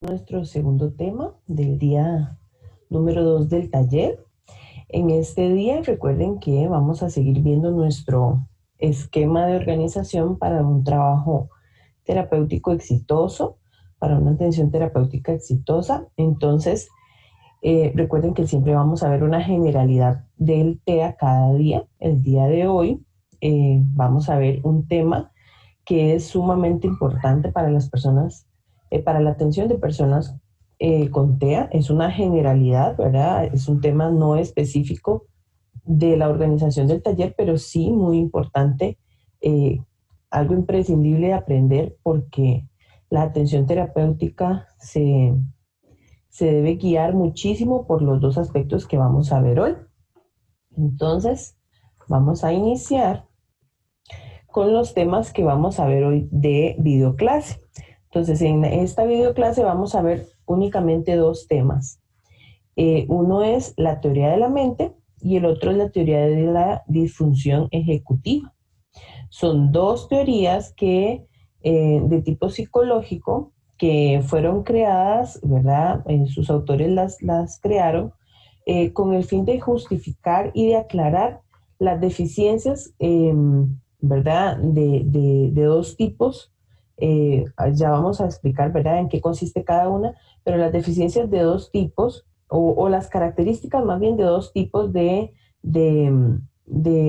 Nuestro segundo tema del día número 2 del taller. En este día recuerden que vamos a seguir viendo nuestro esquema de organización para un trabajo terapéutico exitoso, para una atención terapéutica exitosa. Entonces, recuerden que siempre vamos a ver una generalidad del TEA cada día. El día de hoy vamos a ver un tema que es sumamente importante para las personas, para la atención de personas con TEA. Es una generalidad, ¿verdad? Es un tema no específico de la organización del taller, pero sí muy importante, eh, algo imprescindible de aprender porque la atención terapéutica se debe guiar muchísimo por los dos aspectos que vamos a ver hoy. Entonces, vamos a iniciar con los temas que vamos a ver hoy de videoclase. Entonces, en esta videoclase vamos a ver únicamente dos temas. Uno es la teoría de la mente y el otro es la teoría de la disfunción ejecutiva. Son dos teorías de tipo psicológico que fueron creadas, ¿verdad? Sus autores las crearon con el fin de justificar y de aclarar las deficiencias, ¿verdad? De dos tipos. Ya vamos a explicar, ¿verdad?, en qué consiste cada una, pero las deficiencias de dos tipos, o las características más bien de dos tipos de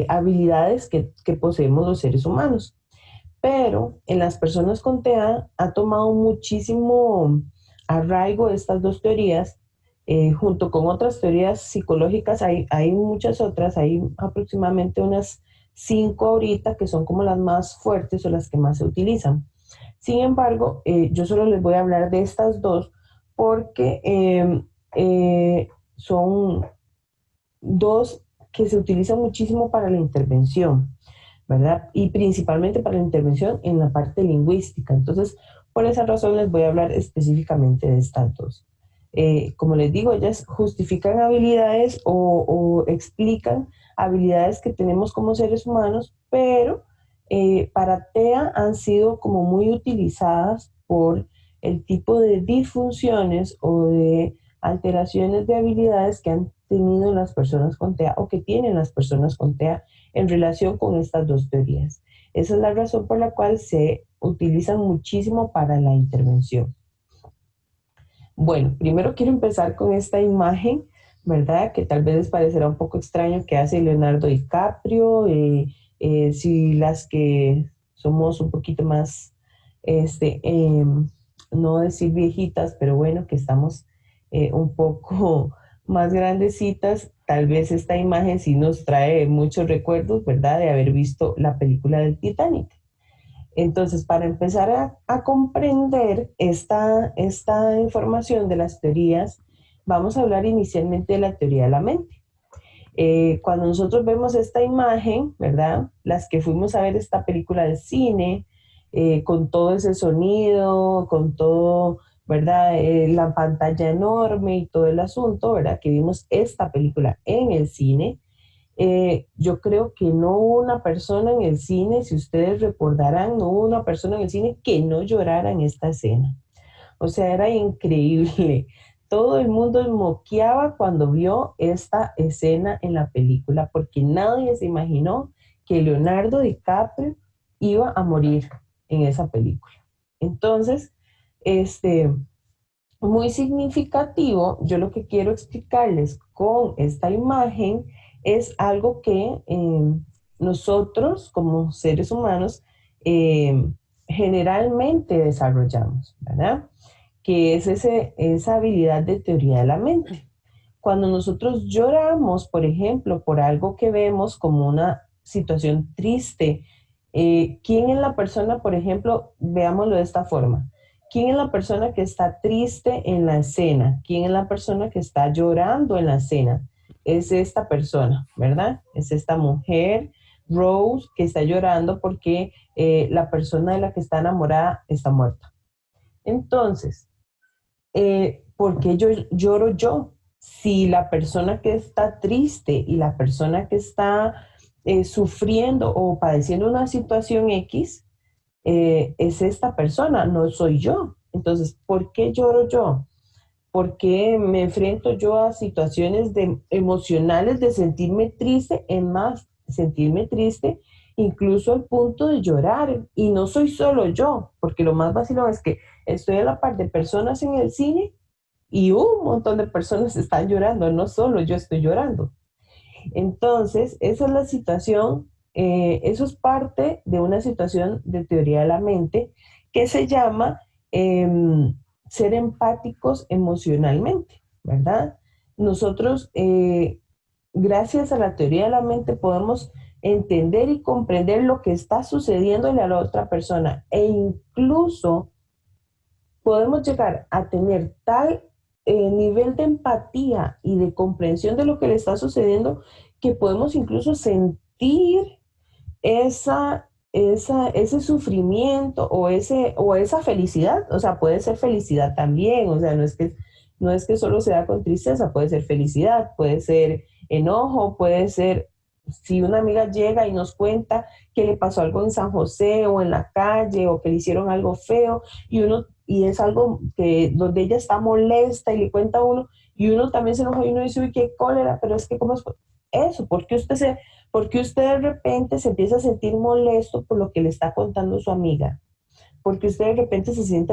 habilidades que poseemos los seres humanos. Pero en las personas con TEA ha tomado muchísimo arraigo estas dos teorías, junto con otras teorías psicológicas. Hay muchas otras, hay aproximadamente unas 5 ahorita que son como las más fuertes o las que más se utilizan. Sin embargo, yo solo les voy a hablar de estas dos porque son dos que se utilizan muchísimo para la intervención, ¿verdad? Y principalmente para la intervención en la parte lingüística. Entonces, por esa razón les voy a hablar específicamente de estas dos. Como les digo, ellas justifican habilidades o explican habilidades que tenemos como seres humanos, pero para TEA han sido como muy utilizadas por el tipo de disfunciones o de alteraciones de habilidades que han tenido las personas con TEA o que tienen las personas con TEA en relación con estas dos teorías. Esa es la razón por la cual se utilizan muchísimo para la intervención. Bueno, primero quiero empezar con esta imagen, ¿verdad? Que tal vez les parecerá un poco extraño que hace Leonardo DiCaprio. Si las que somos un poquito más, este, eh, no decir viejitas, pero bueno, que estamos un poco más grandecitas, tal vez esta imagen sí nos trae muchos recuerdos, ¿verdad? De haber visto la película del Titanic. Entonces, para empezar a comprender esta información de las teorías, vamos a hablar inicialmente de la teoría de la mente. Cuando nosotros vemos esta imagen, ¿verdad? Las que fuimos a ver esta película de cine, con todo ese sonido, con todo, ¿verdad? La pantalla enorme y todo el asunto, ¿verdad? Que vimos esta película en el cine. Yo creo que no hubo una persona en el cine, si ustedes recordarán, no hubo una persona en el cine que no llorara en esta escena. O sea, era increíble. Todo el mundo moqueaba cuando vio esta escena en la película, porque nadie se imaginó que Leonardo DiCaprio iba a morir en esa película. Entonces, este, muy significativo, yo lo que quiero explicarles con esta imagen es algo que nosotros como seres humanos eh, generalmente desarrollamos, ¿verdad? Que es esa habilidad de teoría de la mente. Cuando nosotros lloramos, por ejemplo, por algo que vemos como una situación triste, ¿quién es la persona, por ejemplo, veámoslo de esta forma? ¿Quién es la persona que está triste en la escena? ¿Quién es la persona que está llorando en la escena? Es esta persona, ¿verdad? Es esta mujer, Rose, que está llorando porque la persona de la que está enamorada está muerta. Entonces, ¿por qué yo lloro yo? Si la persona que está triste y la persona que está sufriendo o padeciendo una situación X, es esta persona, no soy yo. Entonces, ¿por qué lloro yo? ¿Por qué me enfrento yo a situaciones emocionales de sentirme triste? En más, sentirme triste incluso al punto de llorar. Y no soy solo yo, porque lo más vacilón es que estoy a la par de personas en el cine y un montón de personas están llorando, no solo yo estoy llorando. Entonces, esa es la situación, eso es parte de una situación de teoría de la mente que se llama ser empáticos emocionalmente, ¿verdad? Nosotros, gracias a la teoría de la mente, podemos entender y comprender lo que está sucediéndole a la otra persona e incluso podemos llegar a tener tal nivel de empatía y de comprensión de lo que le está sucediendo que podemos incluso sentir ese sufrimiento o esa felicidad. O sea, puede ser felicidad también, o sea, no es que solo sea con tristeza, puede ser felicidad, puede ser enojo, puede ser si una amiga llega y nos cuenta que le pasó algo en San José o en la calle o que le hicieron algo feo y es algo que donde ella está molesta y le cuenta a uno y uno también se enoja y uno dice, uy, qué cólera, pero es que cómo es eso, porque usted de repente se empieza a sentir molesto por lo que le está contando su amiga, porque usted de repente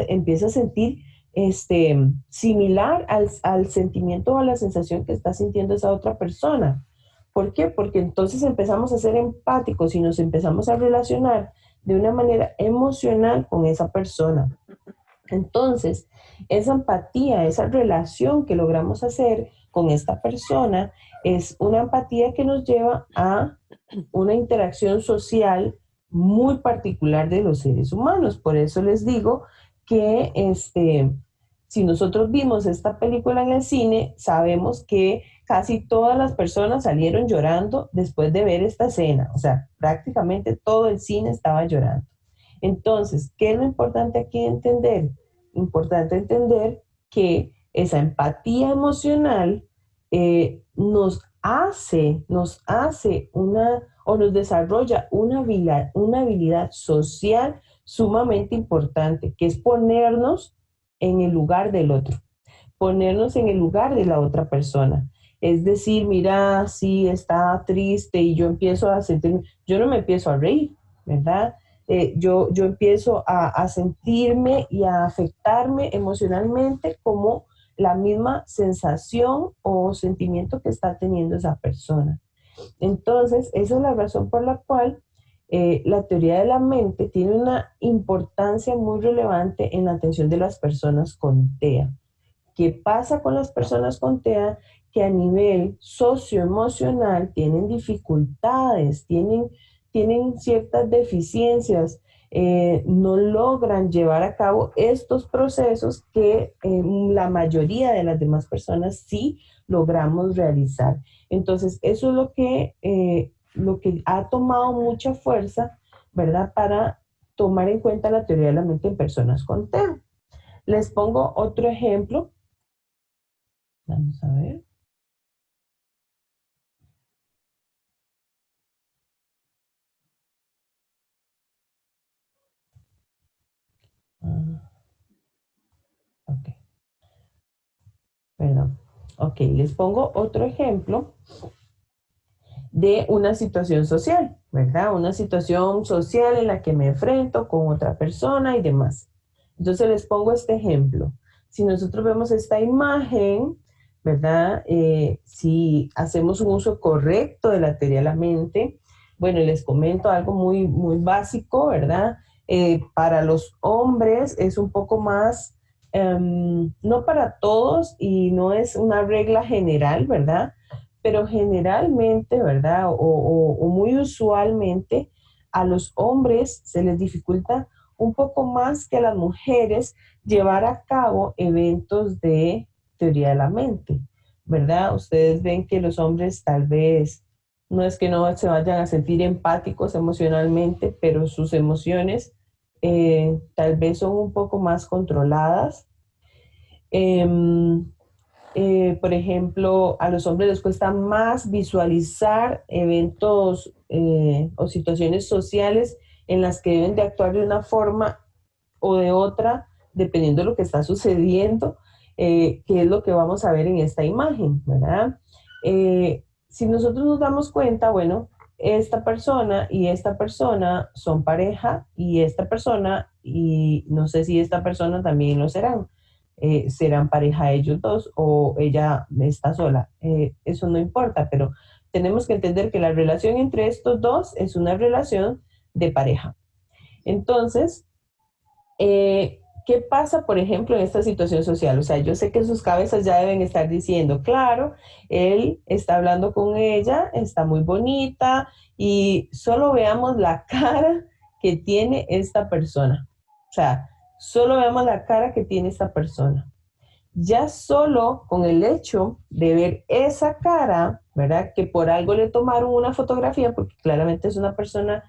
empieza a sentir similar al sentimiento o a la sensación que está sintiendo esa otra persona. ¿Por qué? Porque entonces empezamos a ser empáticos y nos empezamos a relacionar de una manera emocional con esa persona. Entonces, esa empatía, esa relación que logramos hacer con esta persona es una empatía que nos lleva a una interacción social muy particular de los seres humanos. Por eso les digo que si nosotros vimos esta película en el cine, sabemos que casi todas las personas salieron llorando después de ver esta escena. O sea, prácticamente todo el cine estaba llorando. Entonces, ¿qué es lo importante aquí entender? Importante entender que esa empatía emocional nos hace o nos desarrolla una habilidad social sumamente importante, que es ponernos en el lugar del otro, ponernos en el lugar de la otra persona. Es decir, mira, si está triste y yo empiezo a sentirme, yo no me empiezo a reír, ¿verdad? Yo empiezo a sentirme y a afectarme emocionalmente como la misma sensación o sentimiento que está teniendo esa persona. Entonces, esa es la razón por la cual la teoría de la mente tiene una importancia muy relevante en la atención de las personas con TEA. ¿Qué pasa con las personas con TEA? Que a nivel socioemocional tienen dificultades, tienen ciertas deficiencias, no logran llevar a cabo estos procesos que la mayoría de las demás personas sí logramos realizar. Entonces, eso es lo que ha tomado mucha fuerza, ¿verdad? Para tomar en cuenta la teoría de la mente en personas con TEA. Les pongo otro ejemplo. Vamos a ver. Ah, ok, perdón. Ok, les pongo otro ejemplo de una situación social, ¿verdad? Una situación social en la que me enfrento con otra persona y demás. Entonces les pongo este ejemplo. Si nosotros vemos esta imagen, ¿verdad? Si hacemos un uso correcto de la teoría de la mente, bueno, les comento algo muy básico, ¿verdad? Para los hombres es un poco más, no para todos y no es una regla general, ¿verdad? Pero generalmente, ¿verdad? O muy usualmente a los hombres se les dificulta un poco más que a las mujeres llevar a cabo eventos de teoría de la mente, ¿verdad? Ustedes ven que los hombres tal vez no es que no se vayan a sentir empáticos emocionalmente, pero sus emociones tal vez son un poco más controladas. Por ejemplo, a los hombres les cuesta más visualizar eventos o situaciones sociales en las que deben de actuar de una forma o de otra dependiendo de lo que está sucediendo, qué es lo que vamos a ver en esta imagen, ¿verdad? Si nosotros nos damos cuenta, bueno, esta persona y esta persona son pareja y esta persona, y no sé si esta persona también lo serán, serán pareja ellos dos o ella está sola. Eso no importa, pero tenemos que entender que la relación entre estos dos es una relación de pareja. Entonces, ¿qué pasa, por ejemplo, en esta situación social? O sea, yo sé que sus cabezas ya deben estar diciendo, claro, él está hablando con ella, está muy bonita, y solo veamos la cara que tiene esta persona. O sea, solo veamos la cara que tiene esta persona. Ya solo con el hecho de ver esa cara, ¿verdad? Que por algo le tomaron una fotografía, porque claramente es una persona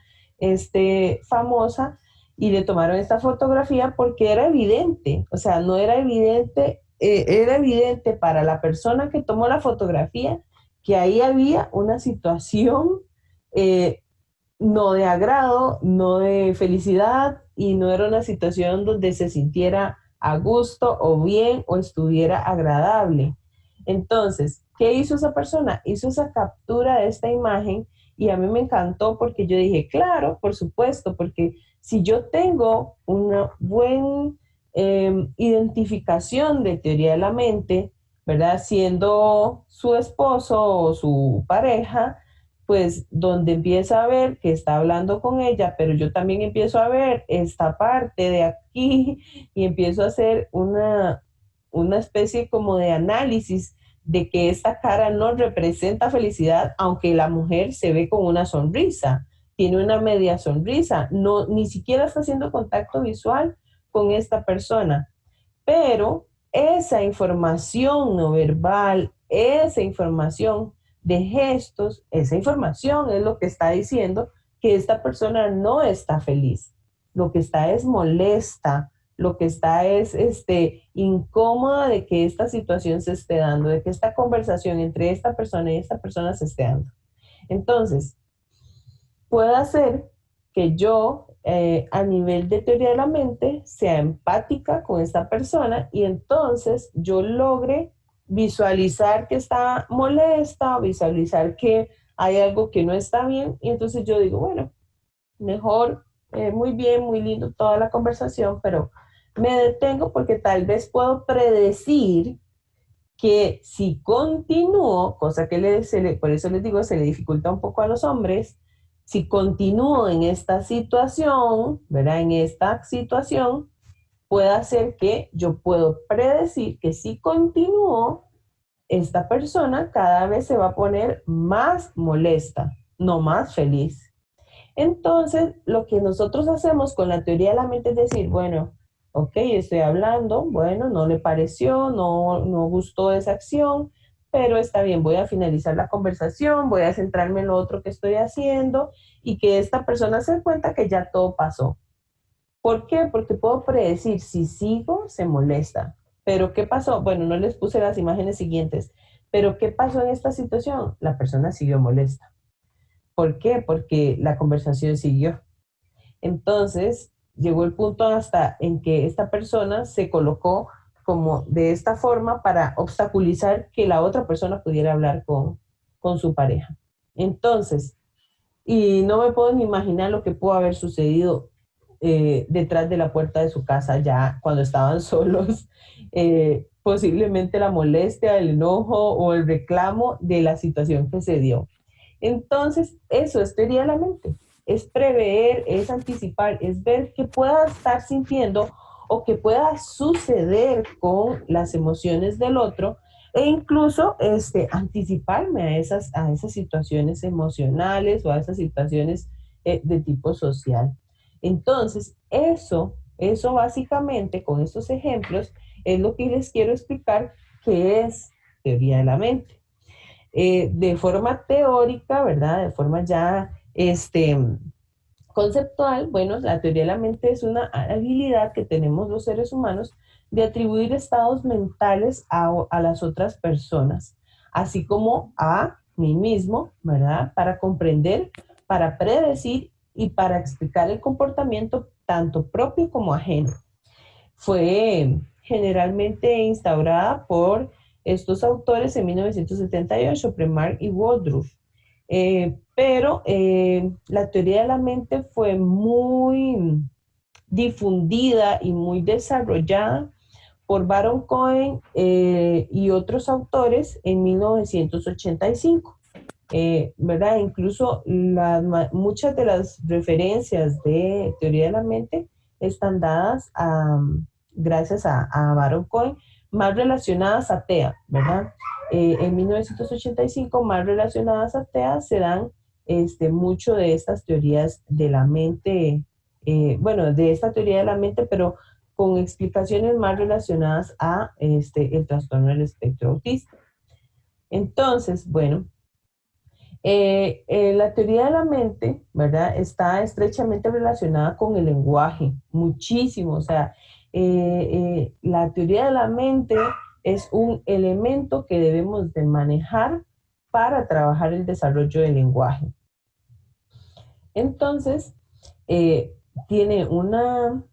famosa, y le tomaron esta fotografía porque era evidente, o sea, no era evidente, era evidente para la persona que tomó la fotografía que ahí había una situación eh, no de agrado, no de felicidad, y no era una situación donde se sintiera a gusto o bien o estuviera agradable. Entonces, ¿qué hizo esa persona? Hizo esa captura de esta imagen, y a mí me encantó porque yo dije, claro, por supuesto, porque si yo tengo una buena identificación de teoría de la mente, ¿verdad? Siendo su esposo o su pareja, pues donde empieza a ver que está hablando con ella, pero yo también empiezo a ver esta parte de aquí y empiezo a hacer una especie como de análisis de que esta cara no representa felicidad, aunque la mujer se ve con una sonrisa, tiene una media sonrisa, no, ni siquiera está haciendo contacto visual con esta persona, pero esa información no verbal, esa información de gestos, esa información es lo que está diciendo que esta persona no está feliz. Lo que está es molesta, lo que está es incómoda de que esta situación se esté dando, de que esta conversación entre esta persona y esta persona se esté dando. Entonces, puede hacer que yo a nivel de teoría de la mente sea empática con esta persona, y entonces yo logre visualizar que está molesta, visualizar que hay algo que no está bien, y entonces yo digo, bueno, mejor, muy bien, muy lindo toda la conversación, pero me detengo porque tal vez puedo predecir que si continúo, cosa que por eso les digo, se le dificulta un poco a los hombres, si continúo en esta situación, ¿verdad? En esta situación, puede hacer que yo puedo predecir que si continúo, esta persona cada vez se va a poner más molesta, no más feliz. Entonces, lo que nosotros hacemos con la teoría de la mente es decir, bueno, ok, estoy hablando, bueno, no le pareció, no gustó esa acción, pero está bien, voy a finalizar la conversación, voy a centrarme en lo otro que estoy haciendo, y que esta persona se dé cuenta que ya todo pasó. ¿Por qué? Porque puedo predecir, si sigo, se molesta. Pero ¿qué pasó? Bueno, no les puse las imágenes siguientes, pero ¿qué pasó en esta situación? La persona siguió molesta. ¿Por qué? Porque la conversación siguió. Entonces, llegó el punto hasta en que esta persona se colocó como de esta forma para obstaculizar que la otra persona pudiera hablar con su pareja. Entonces, y no me puedo ni imaginar lo que pudo haber sucedido detrás de la puerta de su casa ya cuando estaban solos. Posiblemente la molestia, el enojo o el reclamo de la situación que se dio. Entonces, eso es teoría de la mente, es prever, es anticipar, es ver qué pueda estar sintiendo o qué pueda suceder con las emociones del otro, e incluso anticiparme a esas situaciones emocionales o a esas situaciones de tipo social. Entonces, eso básicamente con estos ejemplos es lo que les quiero explicar que es teoría de la mente. De forma teórica, ¿verdad? De forma ya conceptual, bueno, la teoría de la mente es una habilidad que tenemos los seres humanos de atribuir estados mentales a las otras personas, así como a mí mismo, ¿verdad? Para comprender, para predecir y para explicar el comportamiento tanto propio como ajeno. fue generalmente instaurada por estos autores en 1978, Premark y Woodruff. Pero la teoría de la mente fue muy difundida y muy desarrollada por Baron Cohen y otros autores en 1985. ¿Verdad? Incluso muchas de las referencias de teoría de la mente están dadas gracias a Baron Cohen, más relacionadas a TEA, ¿verdad? En 1985, más relacionadas a TEA, se dan mucho de estas teorías de la mente, bueno, de esta teoría de la mente, pero con explicaciones más relacionadas a el trastorno del espectro autista. Entonces, bueno, la teoría de la mente, ¿verdad? Está estrechamente relacionada con el lenguaje, muchísimo. O sea, la teoría de la mente es un elemento que debemos de manejar para trabajar el desarrollo del lenguaje. Entonces, tiene una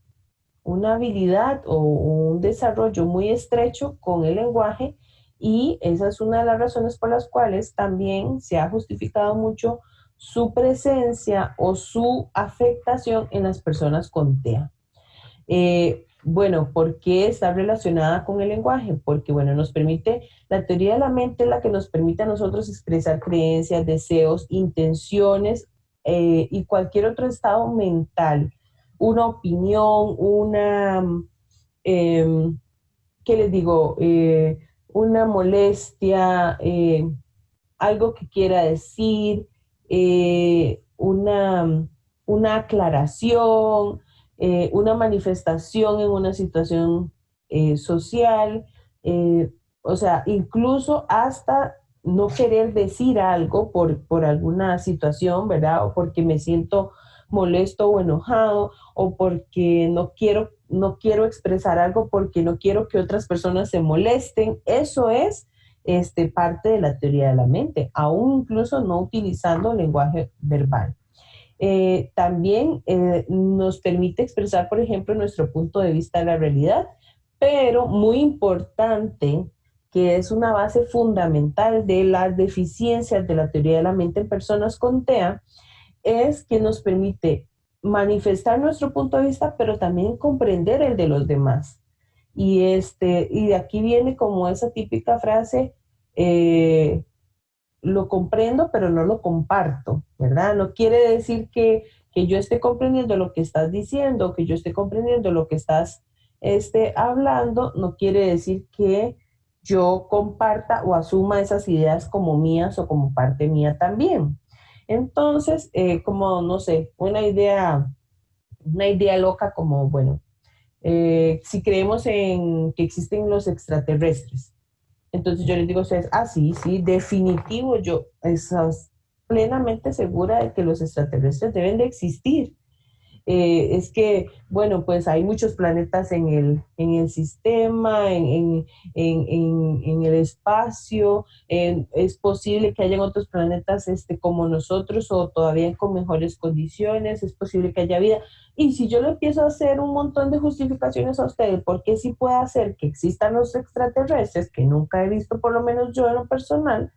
habilidad o un desarrollo muy estrecho con el lenguaje, y esa es una de las razones por las cuales también se ha justificado mucho su presencia o su afectación en las personas con TEA. Bueno, ¿por qué está relacionada con el lenguaje? Porque, bueno, la teoría de la mente es la que nos permite a nosotros expresar creencias, deseos, intenciones y cualquier otro estado mental, una opinión, eh, ¿qué les digo? Una molestia, algo que quiera decir, una aclaración, una manifestación en una situación social, o sea, incluso hasta no querer decir algo por alguna situación, ¿verdad? O porque me siento molesto o enojado, o porque no quiero expresar algo porque no quiero que otras personas se molesten. Eso es parte de la teoría de la mente, aún incluso no utilizando lenguaje verbal. También nos permite expresar, por ejemplo, nuestro punto de vista de la realidad, pero muy importante, que es una base fundamental de las deficiencias de la teoría de la mente en personas con TEA, es que nos permite manifestar nuestro punto de vista, pero también comprender el de los demás. Y de aquí viene como esa típica frase, lo comprendo, pero no lo comparto, ¿verdad? No quiere decir que yo esté comprendiendo lo que estás diciendo, que yo esté comprendiendo lo que estás hablando, no quiere decir que yo comparta o asuma esas ideas como mías o como parte mía también. Entonces, como, no sé, una idea loca como, bueno, si creemos en que existen los extraterrestres, entonces yo les digo a ustedes, sí, sí, definitivo, yo estoy plenamente segura de que los extraterrestres deben de existir. Es que, bueno, pues hay muchos planetas en el sistema, en el espacio. Es posible que hayan otros planetas como nosotros o todavía con mejores condiciones. Es posible que haya vida. Y si yo le empiezo a hacer un montón de justificaciones a ustedes, ¿por qué sí puede hacer que existan los extraterrestres, que nunca he visto, por lo menos yo en lo personal?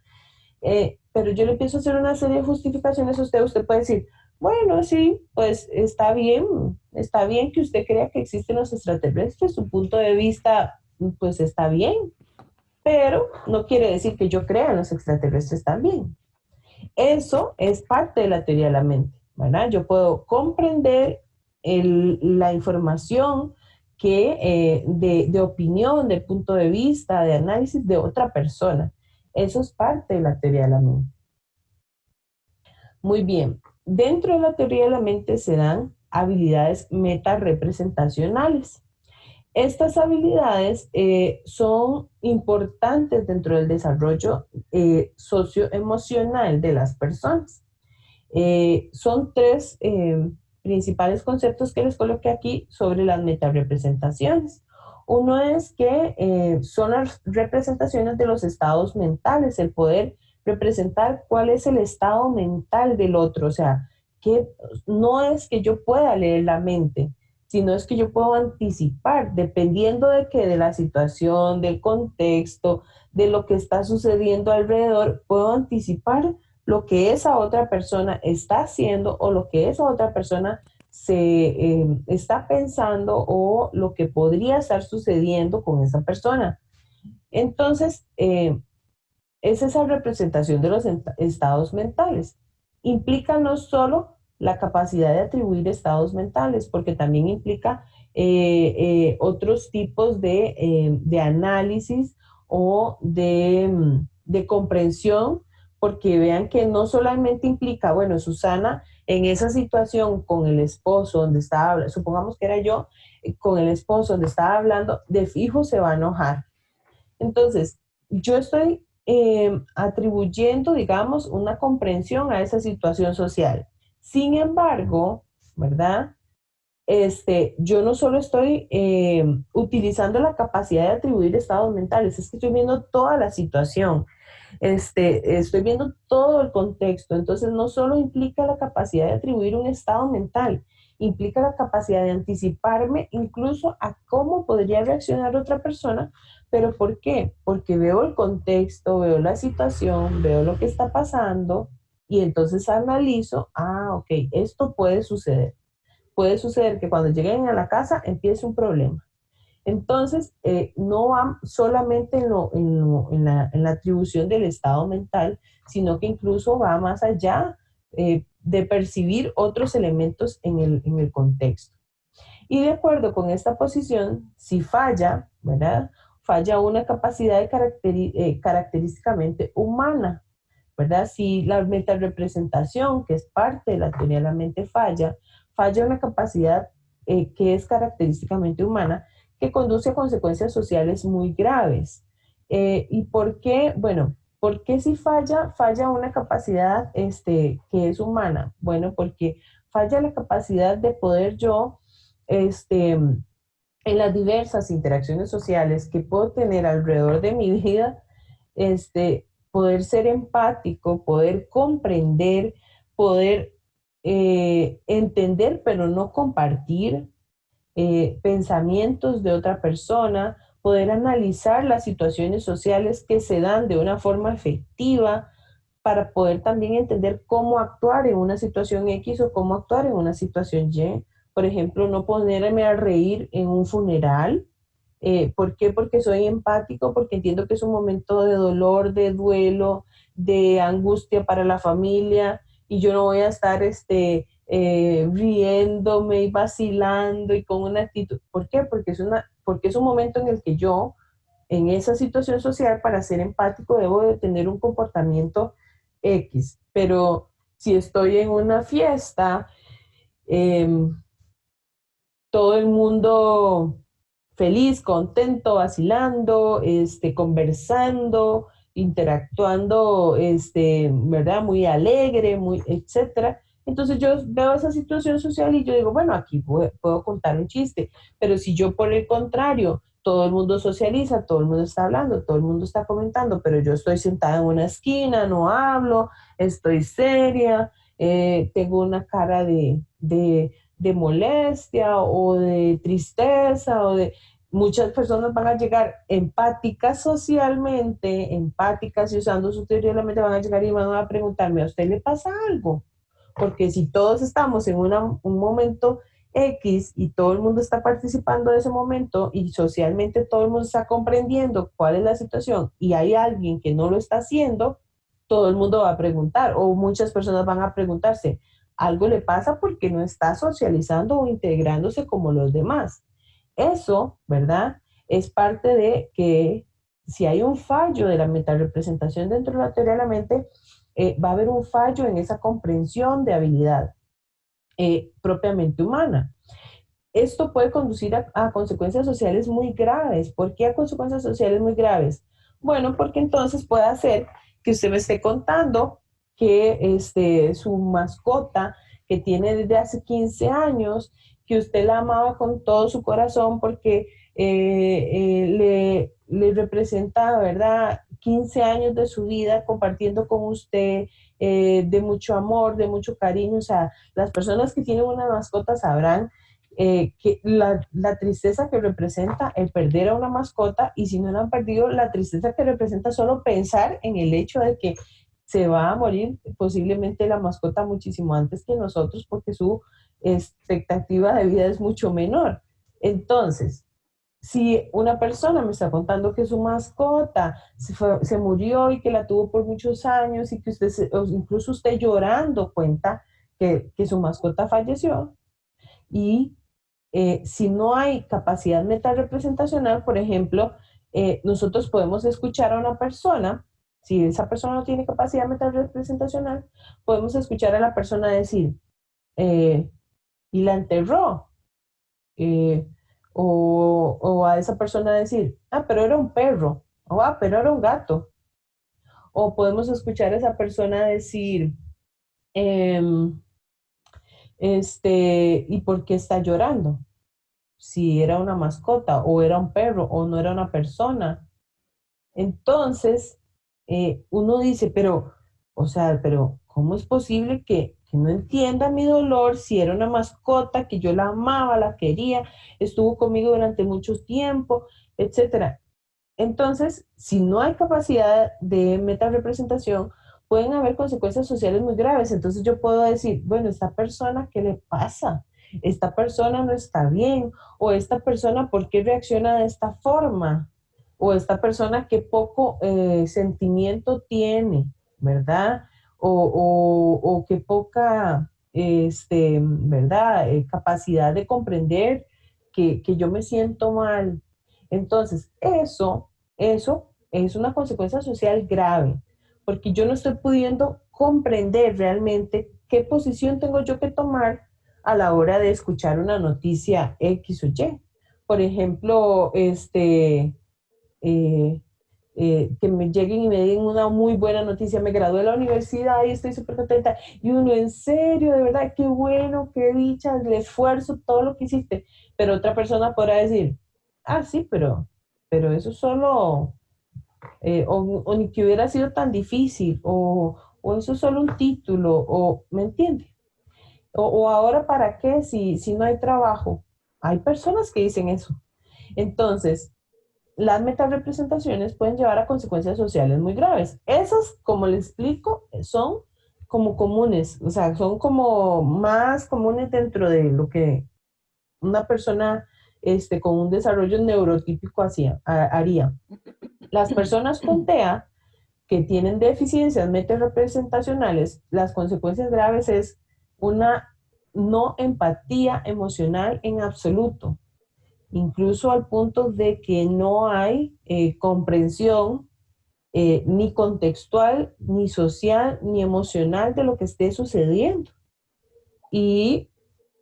Pero yo le empiezo a hacer una serie de justificaciones a usted puede decir, bueno, sí, pues está bien que usted crea que existen los extraterrestres, su punto de vista, pues está bien, pero no quiere decir que yo crea en los extraterrestres también. Eso es parte de la teoría de la mente, ¿verdad? Yo puedo comprender la información de opinión, de punto de vista, de análisis de otra persona. Eso es parte de la teoría de la mente. Muy bien. Dentro de la teoría de la mente se dan habilidades metarepresentacionales. Estas habilidades son importantes dentro del desarrollo socioemocional de las personas. Son tres principales conceptos que les coloqué aquí sobre las metarepresentaciones. Uno es que son las representaciones de los estados mentales, el poder representar cuál es el estado mental del otro, o sea, que no es que yo pueda leer la mente, sino es que yo puedo anticipar, dependiendo de que de la situación, del contexto, de lo que está sucediendo alrededor, puedo anticipar lo que esa otra persona está haciendo o lo que esa otra persona se está pensando o lo que podría estar sucediendo con esa persona. Entonces, es esa representación de los estados mentales. Implica no solo la capacidad de atribuir estados mentales, porque también implica otros tipos de análisis o de comprensión, porque vean que no solamente implica, bueno, Susana, en esa situación con el esposo donde estaba, supongamos que era yo, con el esposo donde estaba hablando, de fijo se va a enojar. Entonces, yo estoy atribuyendo, digamos, una comprensión a esa situación social. Sin embargo, ¿verdad? Yo no solo estoy utilizando la capacidad de atribuir estados mentales, es que estoy viendo toda la situación, estoy viendo todo el contexto. Entonces, no solo implica la capacidad de atribuir un estado mental, implica la capacidad de anticiparme incluso a cómo podría reaccionar otra persona. ¿Pero por qué? Porque veo el contexto, veo la situación, veo lo que está pasando y entonces analizo, ok, esto puede suceder. Puede suceder que cuando lleguen a la casa empiece un problema. Entonces, no va solamente en la atribución del estado mental, sino que incluso va más allá de percibir otros elementos en el contexto. Y de acuerdo con esta posición, si falla, ¿verdad? Falla una capacidad de característicamente humana, ¿verdad? Si la metarepresentación, que es parte de la teoría de la mente, falla una capacidad que es característicamente humana, que conduce a consecuencias sociales muy graves. ¿Y por qué? Bueno, ¿por qué si falla una capacidad que es humana? Bueno, porque falla la capacidad de poder yo, en las diversas interacciones sociales que puedo tener alrededor de mi vida, poder ser empático, poder comprender, poder entender, pero no compartir pensamientos de otra persona, poder analizar las situaciones sociales que se dan de una forma efectiva para poder también entender cómo actuar en una situación X o cómo actuar en una situación Y. Por ejemplo, no ponerme a reír en un funeral. ¿Por qué? Porque soy empático, porque entiendo que es un momento de dolor, de duelo, de angustia para la familia, y yo no voy a estar riéndome y vacilando y con una actitud. ¿Por qué? Porque es un momento en el que yo, en esa situación social, para ser empático, debo de tener un comportamiento X. Pero si estoy en una fiesta, eh, todo el mundo feliz, contento, vacilando, conversando, interactuando, ¿verdad? Muy alegre, muy, etcétera. Entonces yo veo esa situación social y yo digo, bueno, aquí puedo contar un chiste, pero si yo por el contrario, todo el mundo socializa, todo el mundo está hablando, todo el mundo está comentando, pero yo estoy sentada en una esquina, no hablo, estoy seria, tengo una cara de molestia o de tristeza o de... Muchas personas van a llegar empáticas socialmente, empáticas y usando su teoría de la mente van a llegar y van a preguntarme, ¿a usted le pasa algo? Porque si todos estamos en un momento X y todo el mundo está participando de ese momento y socialmente todo el mundo está comprendiendo cuál es la situación y hay alguien que no lo está haciendo, todo el mundo va a preguntar o muchas personas van a preguntarse, algo le pasa porque no está socializando o integrándose como los demás. Eso, ¿verdad? Es parte de que si hay un fallo de la metarepresentación dentro de la teoría de la mente, va a haber un fallo en esa comprensión de habilidad propiamente humana. Esto puede conducir a consecuencias sociales muy graves. ¿Por qué a consecuencias sociales muy graves? Bueno, porque entonces puede hacer que usted me esté contando que su mascota que tiene desde hace 15 años, que usted la amaba con todo su corazón porque le representa, ¿verdad? 15 años de su vida compartiendo con usted, de mucho amor, de mucho cariño. O sea, las personas que tienen una mascota sabrán que la tristeza que representa el perder a una mascota, y si no la han perdido, la tristeza que representa solo pensar en el hecho de que se va a morir posiblemente la mascota muchísimo antes que nosotros, porque su expectativa de vida es mucho menor. Entonces, si una persona me está contando que su mascota se murió y que la tuvo por muchos años y que usted, o incluso usted llorando cuenta que su mascota falleció, y si no hay capacidad mental representacional, por ejemplo, nosotros podemos escuchar a una persona, si esa persona no tiene capacidad mental representacional, podemos escuchar a la persona decir, eh, y la enterró, eh, o a esa persona decir, ah, pero era un perro, o ah, pero era un gato. O podemos escuchar a esa persona decir, em, ¿y por qué está llorando? Si era una mascota, o era un perro, o no era una persona. Entonces, uno dice, pero, o sea, pero ¿cómo es posible que no entienda mi dolor si era una mascota, que yo la amaba, la quería, estuvo conmigo durante mucho tiempo, etcétera? Entonces, si no hay capacidad de metarepresentación, pueden haber consecuencias sociales muy graves. Entonces yo puedo decir, bueno, esta persona, ¿qué le pasa? Esta persona no está bien, o esta persona, ¿por qué reacciona de esta forma? O esta persona, ¿qué poco sentimiento tiene? ¿Verdad? O qué poca, ¿verdad? Capacidad de comprender que yo me siento mal. Entonces, eso es una consecuencia social grave, porque yo no estoy pudiendo comprender realmente qué posición tengo yo que tomar a la hora de escuchar una noticia X o Y. Por ejemplo, que me lleguen y me den una muy buena noticia, me gradué de la universidad y estoy súper contenta, y uno, en serio, de verdad, qué bueno, qué dicha, el esfuerzo, todo lo que hiciste, pero otra persona podrá decir, ah, sí, pero eso solo, o ni que hubiera sido tan difícil, o eso es solo un título, o, ¿me entiende? O ahora, ¿para qué si no hay trabajo? Hay personas que dicen eso. Entonces, las metarepresentaciones pueden llevar a consecuencias sociales muy graves. Esas, como les explico, son como comunes, o sea, son como más comunes dentro de lo que una persona con un desarrollo neurotípico haría. Las personas con TEA que tienen deficiencias metarepresentacionales, las consecuencias graves es una no empatía emocional en absoluto, incluso al punto de que no hay comprensión ni contextual, ni social, ni emocional de lo que esté sucediendo. Y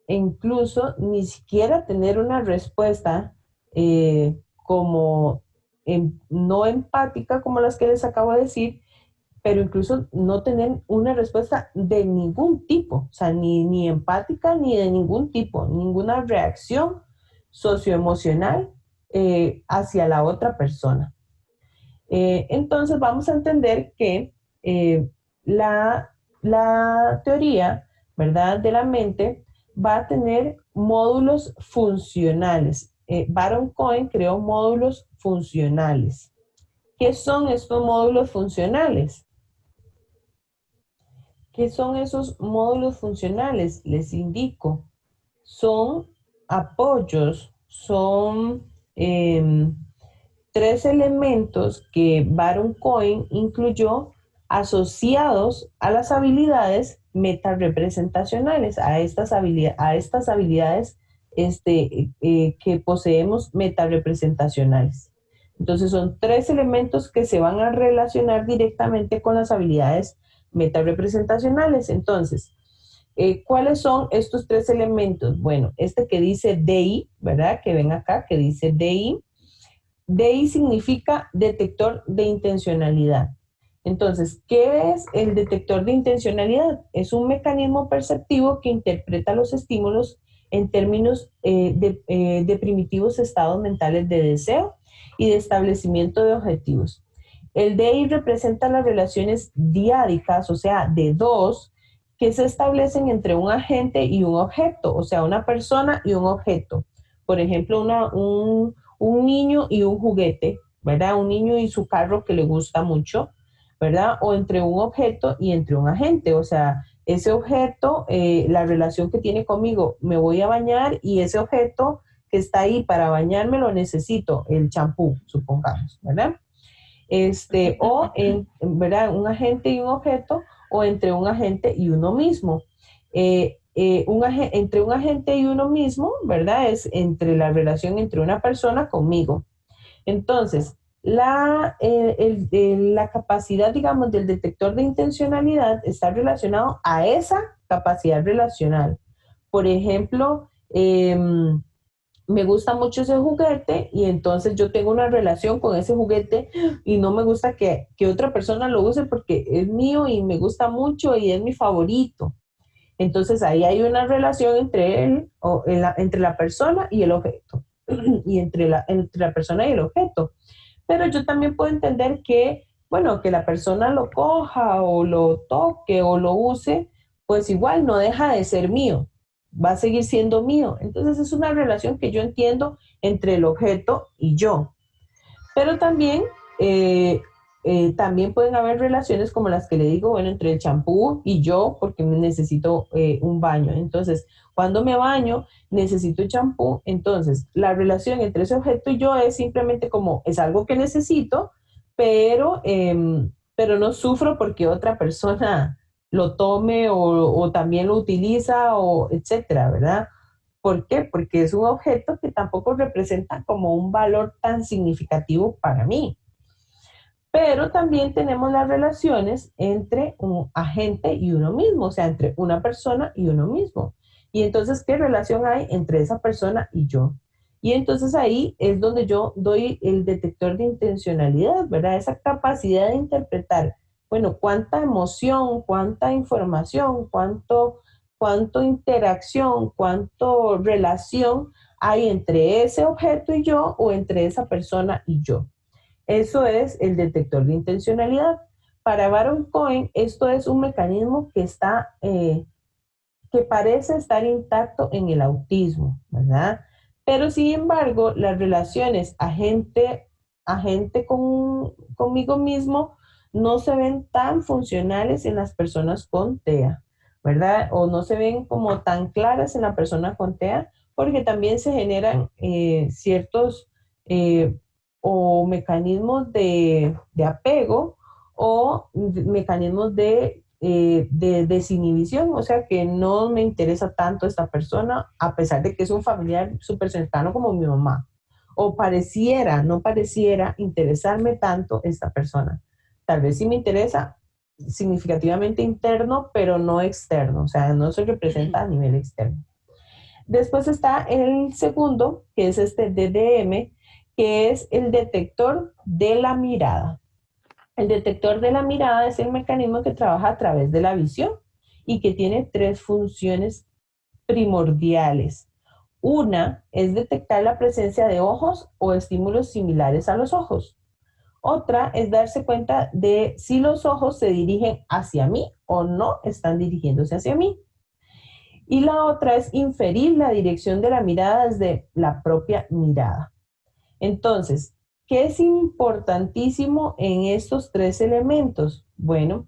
incluso ni siquiera tener una respuesta como no empática como las que les acabo de decir, pero incluso no tener una respuesta de ningún tipo, o sea, ni empática ni de ningún tipo, ninguna reacción socioemocional hacia la otra persona. Entonces vamos a entender que la teoría, ¿verdad?, de la mente va a tener módulos funcionales. Baron Cohen creó módulos funcionales. ¿Qué son estos módulos funcionales? ¿Qué son esos módulos funcionales? Les indico. Son apoyos, son tres elementos que Baron Cohen incluyó asociados a las habilidades metarepresentacionales, a estas habilidades que poseemos metarepresentacionales. Entonces son tres elementos que se van a relacionar directamente con las habilidades metarepresentacionales. Entonces, ¿cuáles son estos tres elementos? Bueno, este que dice DI, ¿verdad? Que ven acá, que dice DI. DI significa detector de intencionalidad. Entonces, ¿qué es el detector de intencionalidad? Es un mecanismo perceptivo que interpreta los estímulos en términos de primitivos estados mentales de deseo y de establecimiento de objetivos. El DI representa las relaciones diádicas, o sea, de dos, que se establecen entre un agente y un objeto, o sea, una persona y un objeto. Por ejemplo, un niño y un juguete, ¿verdad? Un niño y su carro que le gusta mucho, ¿verdad? O entre un objeto y entre un agente, o sea, ese objeto, la relación que tiene conmigo, me voy a bañar y ese objeto que está ahí para bañarme lo necesito, el champú, supongamos, ¿verdad? ¿Verdad? Un agente y un objeto, o entre un agente y uno mismo. Entre un agente y uno mismo, ¿verdad? Es entre la relación entre una persona conmigo. Entonces, la capacidad, digamos, del detector de intencionalidad está relacionado a esa capacidad relacional. Por ejemplo, me gusta mucho ese juguete y entonces yo tengo una relación con ese juguete y no me gusta que otra persona lo use porque es mío y me gusta mucho y es mi favorito. Entonces ahí hay una relación entre él, entre la persona y el objeto, y entre la persona y el objeto. Pero yo también puedo entender que, bueno, que la persona lo coja o lo toque o lo use, pues igual no deja de ser mío, va a seguir siendo mío. Entonces es una relación que yo entiendo entre el objeto y yo. Pero también, también pueden haber relaciones como las que le digo, bueno, entre el champú y yo, porque necesito un baño. Entonces, cuando me baño, necesito champú. Entonces, la relación entre ese objeto y yo es simplemente como, es algo que necesito, pero no sufro porque otra persona lo tome o también lo utiliza o etcétera, ¿verdad? ¿Por qué? Porque es un objeto que tampoco representa como un valor tan significativo para mí. Pero también tenemos las relaciones entre un agente y uno mismo, o sea, entre una persona y uno mismo. Y entonces, ¿qué relación hay entre esa persona y yo? Y entonces ahí es donde yo doy el detector de intencionalidad, ¿verdad? Esa capacidad de interpretar, bueno, cuánta emoción, cuánta información, cuánto interacción, cuánto relación hay entre ese objeto y yo o entre esa persona y yo. Eso es el detector de intencionalidad. Para Baron Cohen, esto es un mecanismo que parece estar intacto en el autismo, ¿verdad? Pero sin embargo, las relaciones agente conmigo mismo no se ven tan funcionales en las personas con TEA, ¿verdad? O no se ven como tan claras en la persona con TEA, porque también se generan ciertos eh, o mecanismos de apego o mecanismos de desinhibición, o sea que no me interesa tanto esta persona, a pesar de que es un familiar súper cercano como mi mamá. O pareciera, no pareciera interesarme tanto esta persona. Tal vez sí me interesa significativamente interno, pero no externo, o sea, no se representa a nivel externo. Después está el segundo, que es este DDM, que es el detector de la mirada. El detector de la mirada es el mecanismo que trabaja a través de la visión y que tiene tres funciones primordiales. Una es detectar la presencia de ojos o estímulos similares a los ojos. Otra es darse cuenta de si los ojos se dirigen hacia mí o no están dirigiéndose hacia mí. Y la otra es inferir la dirección de la mirada desde la propia mirada. Entonces, ¿qué es importantísimo en estos tres elementos? Bueno,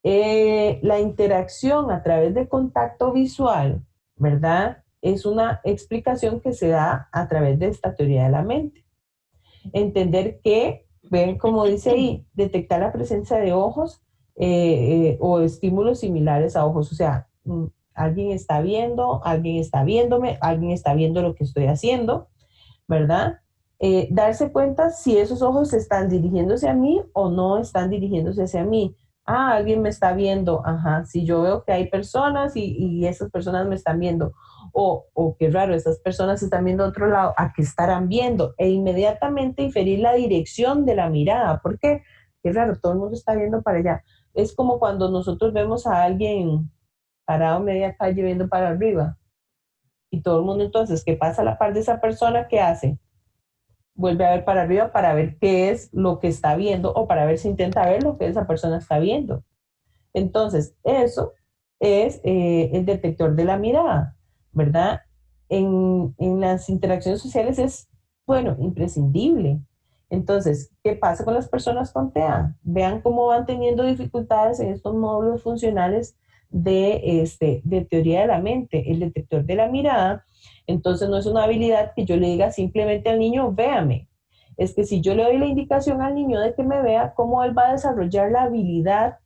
la interacción a través de contacto visual, ¿verdad? Es una explicación que se da a través de esta teoría de la mente. Entender que, ven como dice ahí, detectar la presencia de ojos o estímulos similares a ojos, o sea, alguien está viendo, alguien está viéndome, alguien está viendo lo que estoy haciendo, ¿verdad? Darse cuenta si esos ojos están dirigiéndose a mí o no están dirigiéndose hacia mí. Ah, alguien me está viendo, ajá, si yo veo que hay personas y esas personas me están viendo, o qué raro, esas personas están viendo a otro lado, ¿a qué estarán viendo? E inmediatamente inferir la dirección de la mirada, ¿por qué? Qué raro, todo el mundo está viendo para allá. Es como cuando nosotros vemos a alguien parado en media calle viendo para arriba, y todo el mundo entonces que pasa a la par de esa persona, ¿qué hace? Vuelve a ver para arriba para ver qué es lo que está viendo o para ver si intenta ver lo que esa persona está viendo. Entonces, eso es el detector de la mirada, ¿verdad? En las interacciones sociales es, bueno, imprescindible. Entonces, ¿qué pasa con las personas con TEA? Vean cómo van teniendo dificultades en estos módulos funcionales de teoría de la mente, el detector de la mirada. Entonces, no es una habilidad que yo le diga simplemente al niño, véame. Es que si yo le doy la indicación al niño de que me vea, ¿cómo él va a desarrollar la habilidad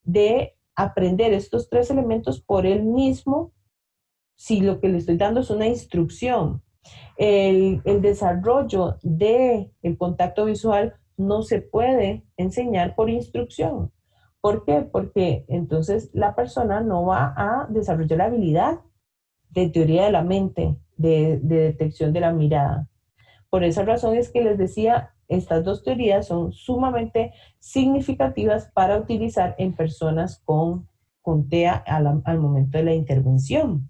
de aprender estos tres elementos por él mismo si lo que le estoy dando es una instrucción? El desarrollo del contacto visual no se puede enseñar por instrucción. ¿Por qué? Porque entonces la persona no va a desarrollar la habilidad de teoría de la mente, de detección de la mirada. Por esa razón es que les decía, estas dos teorías son sumamente significativas para utilizar en personas con TEA al momento de la intervención.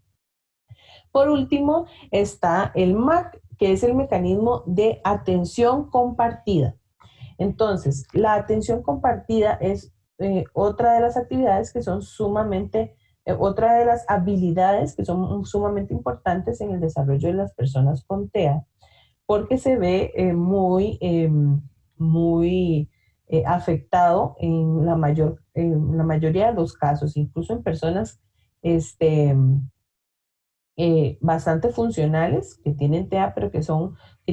Por último, está el MAC, que es el mecanismo de atención compartida. Entonces, la atención compartida es otra de las actividades que son sumamente, otra de las habilidades que son sumamente importantes en el desarrollo de las personas con TEA, porque se ve muy afectado en la mayoría de los casos, incluso en personas este, bastante funcionales, que tienen TEA, pero que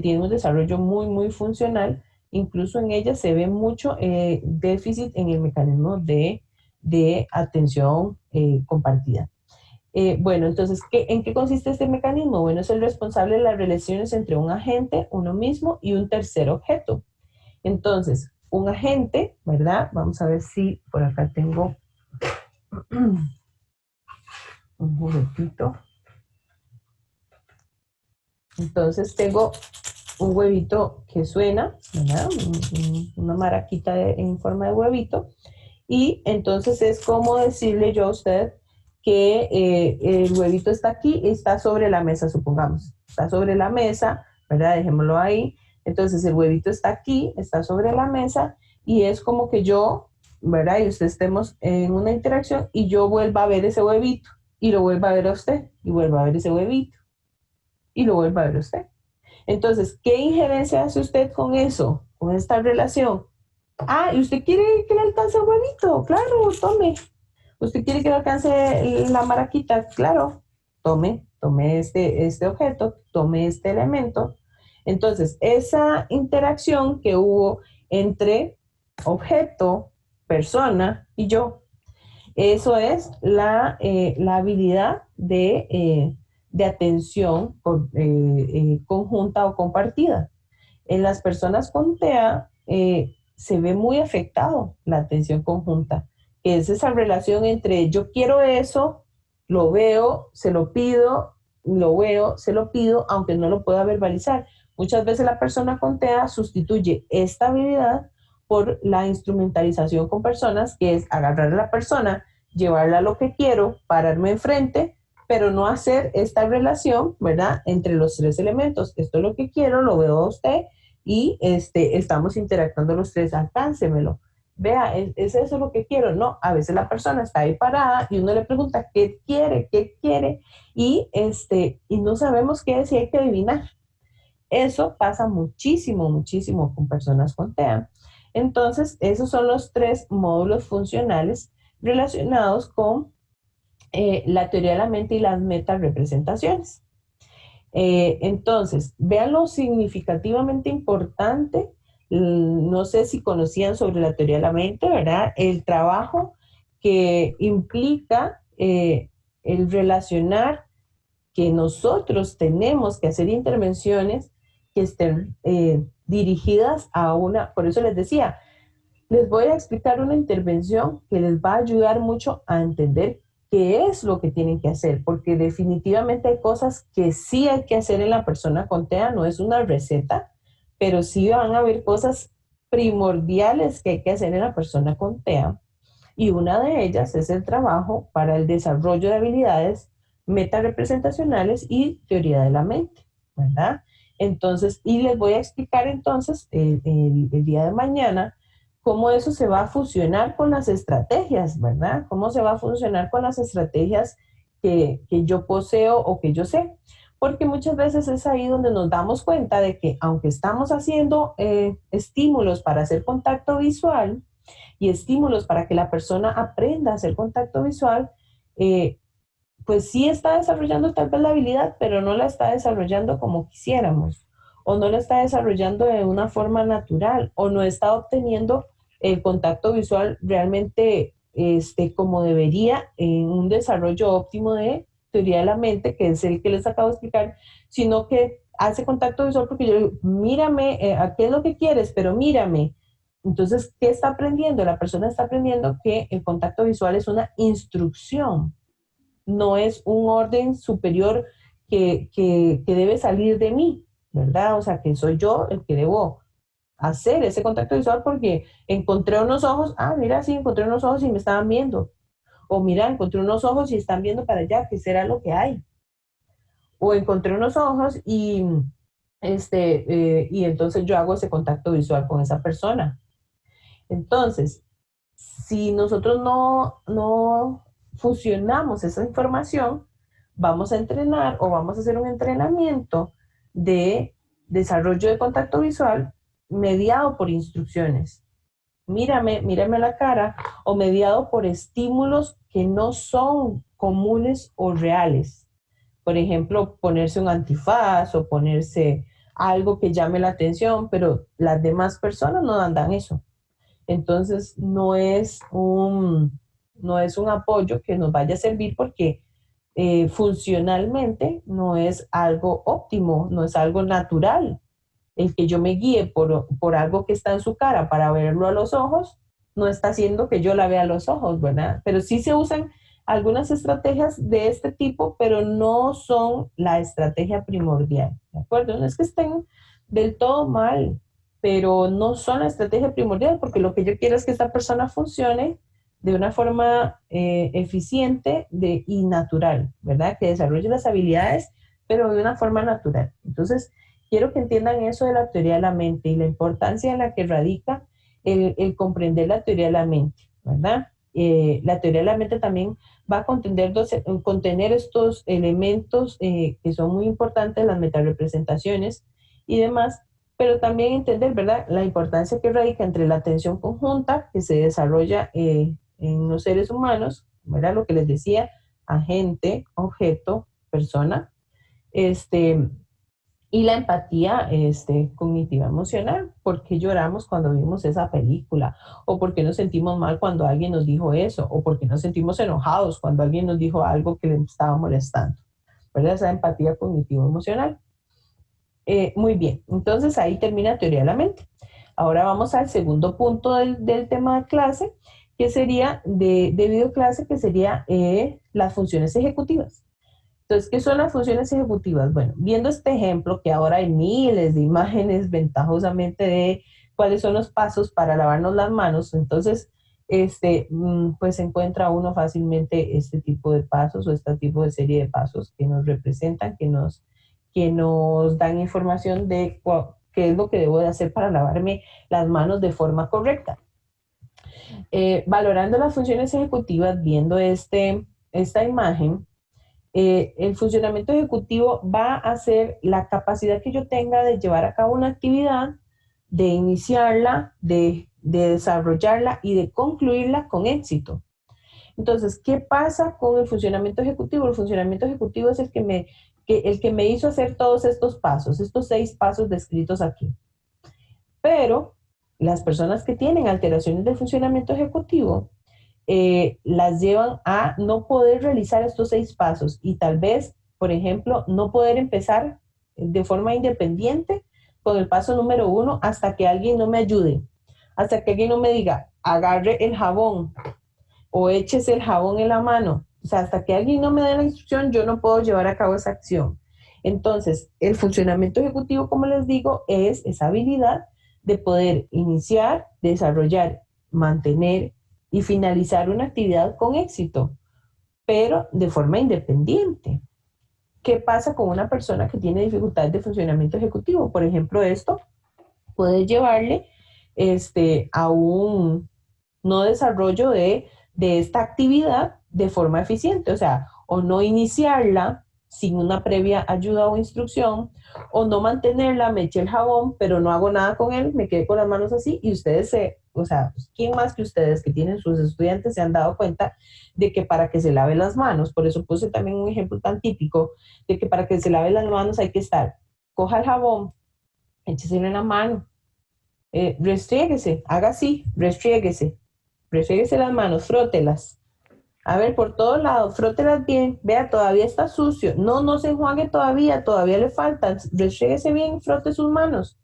tienen un desarrollo muy funcional. Incluso en ellas se ve mucho déficit en el mecanismo de atención compartida. Bueno, entonces, ¿en qué consiste este mecanismo? Bueno, es el responsable de las relaciones entre un agente, uno mismo y un tercer objeto. Entonces, un agente, ¿verdad? Vamos a ver si por acá tengo un juguetito. Entonces, tengo un huevito que suena, ¿verdad? Una maraquita en forma de huevito. Y entonces es como decirle yo a usted que el huevito está aquí, está sobre la mesa, supongamos. Está sobre la mesa, ¿verdad? Dejémoslo ahí. Entonces el huevito está aquí, está sobre la mesa y es como que yo, ¿verdad? Y usted estemos en una interacción y yo vuelva a ver ese huevito y lo vuelva a ver a usted y vuelva a ver ese huevito y lo vuelva a ver a usted. Entonces, ¿qué injerencia hace usted con eso, con esta relación? Ah, ¿y usted quiere que le alcance el huevito? Claro, tome. ¿Usted quiere que le alcance la maraquita? Claro, tome este objeto, tome este elemento. Entonces, esa interacción que hubo entre objeto, persona y yo, eso es la habilidad de atención conjunta o compartida. En las personas con TEA se ve muy afectado la atención conjunta, que es esa relación entre yo quiero eso, lo veo, se lo pido, lo veo, se lo pido, aunque no lo pueda verbalizar. Muchas veces la persona con TEA sustituye esta habilidad por la instrumentalización con personas, que es agarrar a la persona, llevarla a lo que quiero, pararme enfrente, pero no hacer esta relación, ¿verdad? Entre los tres elementos. Esto es lo que quiero, lo veo a usted y estamos interactuando los tres, alcáncemelo. Vea, ¿es eso lo que quiero? No, a veces la persona está ahí parada y uno le pregunta, ¿qué quiere? ¿Qué quiere? Y no sabemos qué decir, hay que adivinar. Eso pasa muchísimo con personas con TEA. Entonces, esos son los tres módulos funcionales relacionados con la teoría de la mente y las metarepresentaciones. Entonces, vean lo significativamente importante. No sé si conocían sobre la teoría de la mente, ¿verdad? El trabajo que implica el relacionar que nosotros tenemos que hacer intervenciones que estén dirigidas a una, por eso les decía, les voy a explicar una intervención que les va a ayudar mucho a entender qué es lo que tienen que hacer, porque definitivamente hay cosas que sí hay que hacer en la persona con TEA, no es una receta, pero sí van a haber cosas primordiales que hay que hacer en la persona con TEA, y una de ellas es el trabajo para el desarrollo de habilidades metarepresentacionales y teoría de la mente, ¿verdad? Entonces, y les voy a explicar entonces el día de mañana cómo eso se va a fusionar con las estrategias, ¿verdad? Cómo se va a funcionar con las estrategias que yo poseo o que yo sé. Porque muchas veces es ahí donde nos damos cuenta de que aunque estamos haciendo estímulos para hacer contacto visual y estímulos para que la persona aprenda a hacer contacto visual, pues sí está desarrollando tal vez la habilidad, pero no la está desarrollando como quisiéramos, o no la está desarrollando de una forma natural, o no está obteniendo el contacto visual realmente como debería en un desarrollo óptimo de teoría de la mente, que es el que les acabo de explicar, sino que hace contacto visual porque yo le digo, mírame, ¿qué es lo que quieres? Pero mírame. Entonces, ¿qué está aprendiendo? La persona está aprendiendo que el contacto visual es una instrucción, no es un orden superior que debe salir de mí, ¿verdad? O sea, que soy yo el que debo hacer ese contacto visual porque encontré unos ojos, mira, sí, encontré unos ojos y me estaban viendo. O mira, encontré unos ojos y están viendo para allá, ¿qué será lo que hay? O encontré unos ojos y entonces yo hago ese contacto visual con esa persona. Entonces, si nosotros no fusionamos esa información, vamos a entrenar o vamos a hacer un entrenamiento de desarrollo de contacto visual mediado por instrucciones. Mírame a la cara, o mediado por estímulos que no son comunes o reales. Por ejemplo, ponerse un antifaz o ponerse algo que llame la atención, pero las demás personas no andan eso. Entonces, no es un apoyo que nos vaya a servir porque funcionalmente no es algo óptimo, no es algo natural. El que yo me guíe por algo que está en su cara para verlo a los ojos, no está haciendo que yo la vea a los ojos, ¿verdad? Pero sí se usan algunas estrategias de este tipo, pero no son la estrategia primordial, ¿de acuerdo? No es que estén del todo mal, pero no son la estrategia primordial, porque lo que yo quiero es que esta persona funcione de una forma eficiente y natural, ¿verdad? Que desarrolle las habilidades, pero de una forma natural. Entonces, quiero que entiendan eso de la teoría de la mente y la importancia en la que radica el comprender la teoría de la mente, ¿verdad? La teoría de la mente también va a contener estos elementos que son muy importantes, las metarepresentaciones y demás, pero también entender, ¿verdad?, la importancia que radica entre la atención conjunta que se desarrolla en los seres humanos, ¿verdad? Lo que les decía, agente, objeto, persona, y la empatía cognitiva emocional. ¿Por qué lloramos cuando vimos esa película? ¿O por qué nos sentimos mal cuando alguien nos dijo eso? ¿O por qué nos sentimos enojados cuando alguien nos dijo algo que le estaba molestando? ¿Verdad? Esa empatía cognitivo emocional. Muy bien, entonces ahí termina teoría de la mente. Ahora vamos al segundo punto del tema de clase, que sería de videoclase, que sería las funciones ejecutivas. Entonces, ¿qué son las funciones ejecutivas? Bueno, viendo este ejemplo, que ahora hay miles de imágenes ventajosamente de cuáles son los pasos para lavarnos las manos, entonces, pues encuentra uno fácilmente este tipo de pasos o este tipo de serie de pasos que nos representan, que nos dan información de qué es lo que debo de hacer para lavarme las manos de forma correcta. Valorando las funciones ejecutivas, viendo esta imagen, el funcionamiento ejecutivo va a ser la capacidad que yo tenga de llevar a cabo una actividad, de iniciarla, de desarrollarla y de concluirla con éxito. Entonces, ¿qué pasa con el funcionamiento ejecutivo? El funcionamiento ejecutivo es el que me hizo hacer todos estos pasos, estos 6 pasos descritos aquí. Pero las personas que tienen alteraciones del funcionamiento ejecutivo las llevan a no poder realizar estos 6 pasos y tal vez, por ejemplo, no poder empezar de forma independiente con el paso número 1 hasta que alguien no me ayude, hasta que alguien no me diga, agarre el jabón o échese el jabón en la mano. O sea, hasta que alguien no me dé la instrucción, yo no puedo llevar a cabo esa acción. Entonces, el funcionamiento ejecutivo, como les digo, es esa habilidad de poder iniciar, desarrollar, mantener y finalizar una actividad con éxito, pero de forma independiente. ¿Qué pasa con una persona que tiene dificultades de funcionamiento ejecutivo? Por ejemplo, esto puede llevarle a un no desarrollo de esta actividad de forma eficiente, o sea, o no iniciarla sin una previa ayuda o instrucción, o no mantenerla, me eché el jabón, pero no hago nada con él, me quedé con las manos así, y ustedes o sea, pues, ¿quién más que ustedes que tienen sus estudiantes se han dado cuenta de que para que se lave las manos, por eso puse también un ejemplo tan típico, de que para que se lave las manos hay que estar, coja el jabón, écheselo en la mano, restriéguese, haga así, restriéguese las manos, frótelas. A ver, por todos lados, frótelas bien. Vea, todavía está sucio. No, no se enjuague todavía, todavía le faltan. Restriéguese bien, frote sus manos.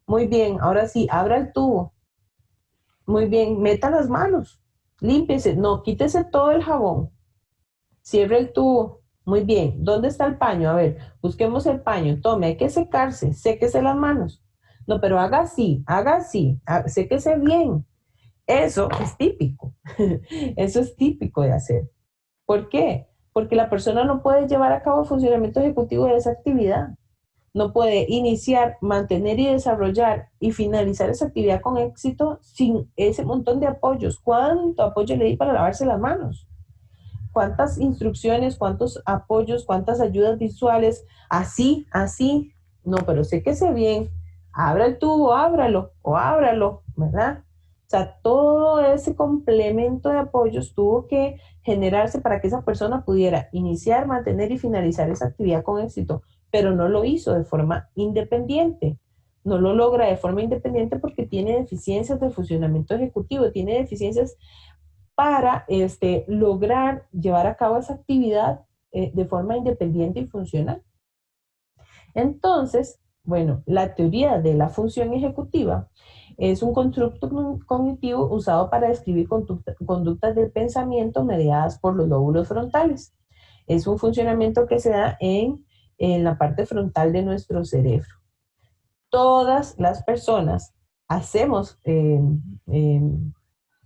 Muy bien, ahora sí, abra el tubo. Muy bien, meta las manos. Límpiese. No, quítese todo el jabón. Cierre el tubo. Muy bien. ¿Dónde está el paño? A ver, busquemos el paño. Tome, hay que secarse. Séquese las manos. No, pero haga así. Séquese bien. Eso es típico. Eso es típico de hacer. ¿Por qué? Porque la persona no puede llevar a cabo el funcionamiento ejecutivo de esa actividad. No puede iniciar, mantener y desarrollar y finalizar esa actividad con éxito sin ese montón de apoyos. ¿Cuánto apoyo le di para lavarse las manos? ¿Cuántas instrucciones, cuántos apoyos, cuántas ayudas visuales? Así, así. No, pero séquese bien. Abra el tubo, ábralo o ábralo, ¿verdad? O sea, todo ese complemento de apoyos tuvo que generarse para que esa persona pudiera iniciar, mantener y finalizar esa actividad con éxito, pero no lo hizo de forma independiente. No lo logra de forma independiente porque tiene deficiencias de funcionamiento ejecutivo, tiene deficiencias para lograr llevar a cabo esa actividad de forma independiente y funcional. Entonces, bueno, la teoría de la función ejecutiva es un constructo cognitivo usado para describir conductas del pensamiento mediadas por los lóbulos frontales. Es un funcionamiento que se da en la parte frontal de nuestro cerebro. Todas las personas hacemos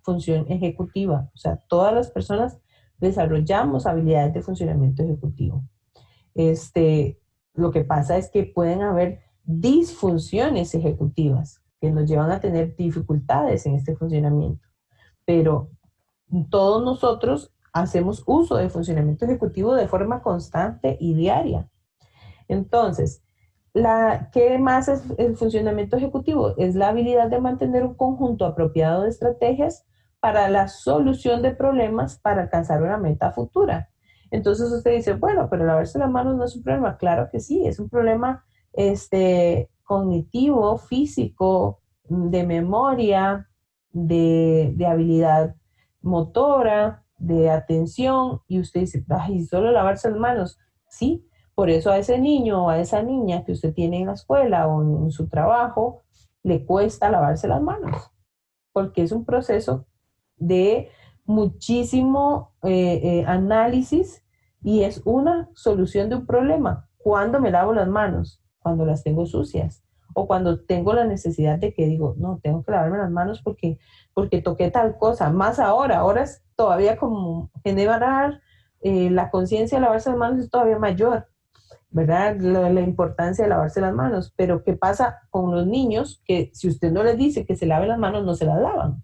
función ejecutiva, o sea, todas las personas desarrollamos habilidades de funcionamiento ejecutivo. Lo que pasa es que pueden haber disfunciones ejecutivas que nos llevan a tener dificultades en este funcionamiento, pero todos nosotros hacemos uso de funcionamiento ejecutivo de forma constante y diaria. Entonces, ¿qué más es el funcionamiento ejecutivo? Es la habilidad de mantener un conjunto apropiado de estrategias para la solución de problemas para alcanzar una meta futura. Entonces usted dice, bueno, pero lavarse las manos no es un problema. Claro que sí, es un problema cognitivo, físico, de memoria, de habilidad motora, de atención, y usted dice, ay, solo lavarse las manos. Sí, por eso a ese niño o a esa niña que usted tiene en la escuela o en su trabajo, le cuesta lavarse las manos, porque es un proceso de muchísimo análisis y es una solución de un problema. ¿Cuándo me lavo las manos? Cuando las tengo sucias o cuando tengo la necesidad de que digo, no, tengo que lavarme las manos porque toqué tal cosa. Más ahora es todavía como generar la conciencia de lavarse las manos es todavía mayor, ¿verdad? La importancia de lavarse las manos. Pero ¿qué pasa con los niños? Que si usted no les dice que se laven las manos, no se las lavan.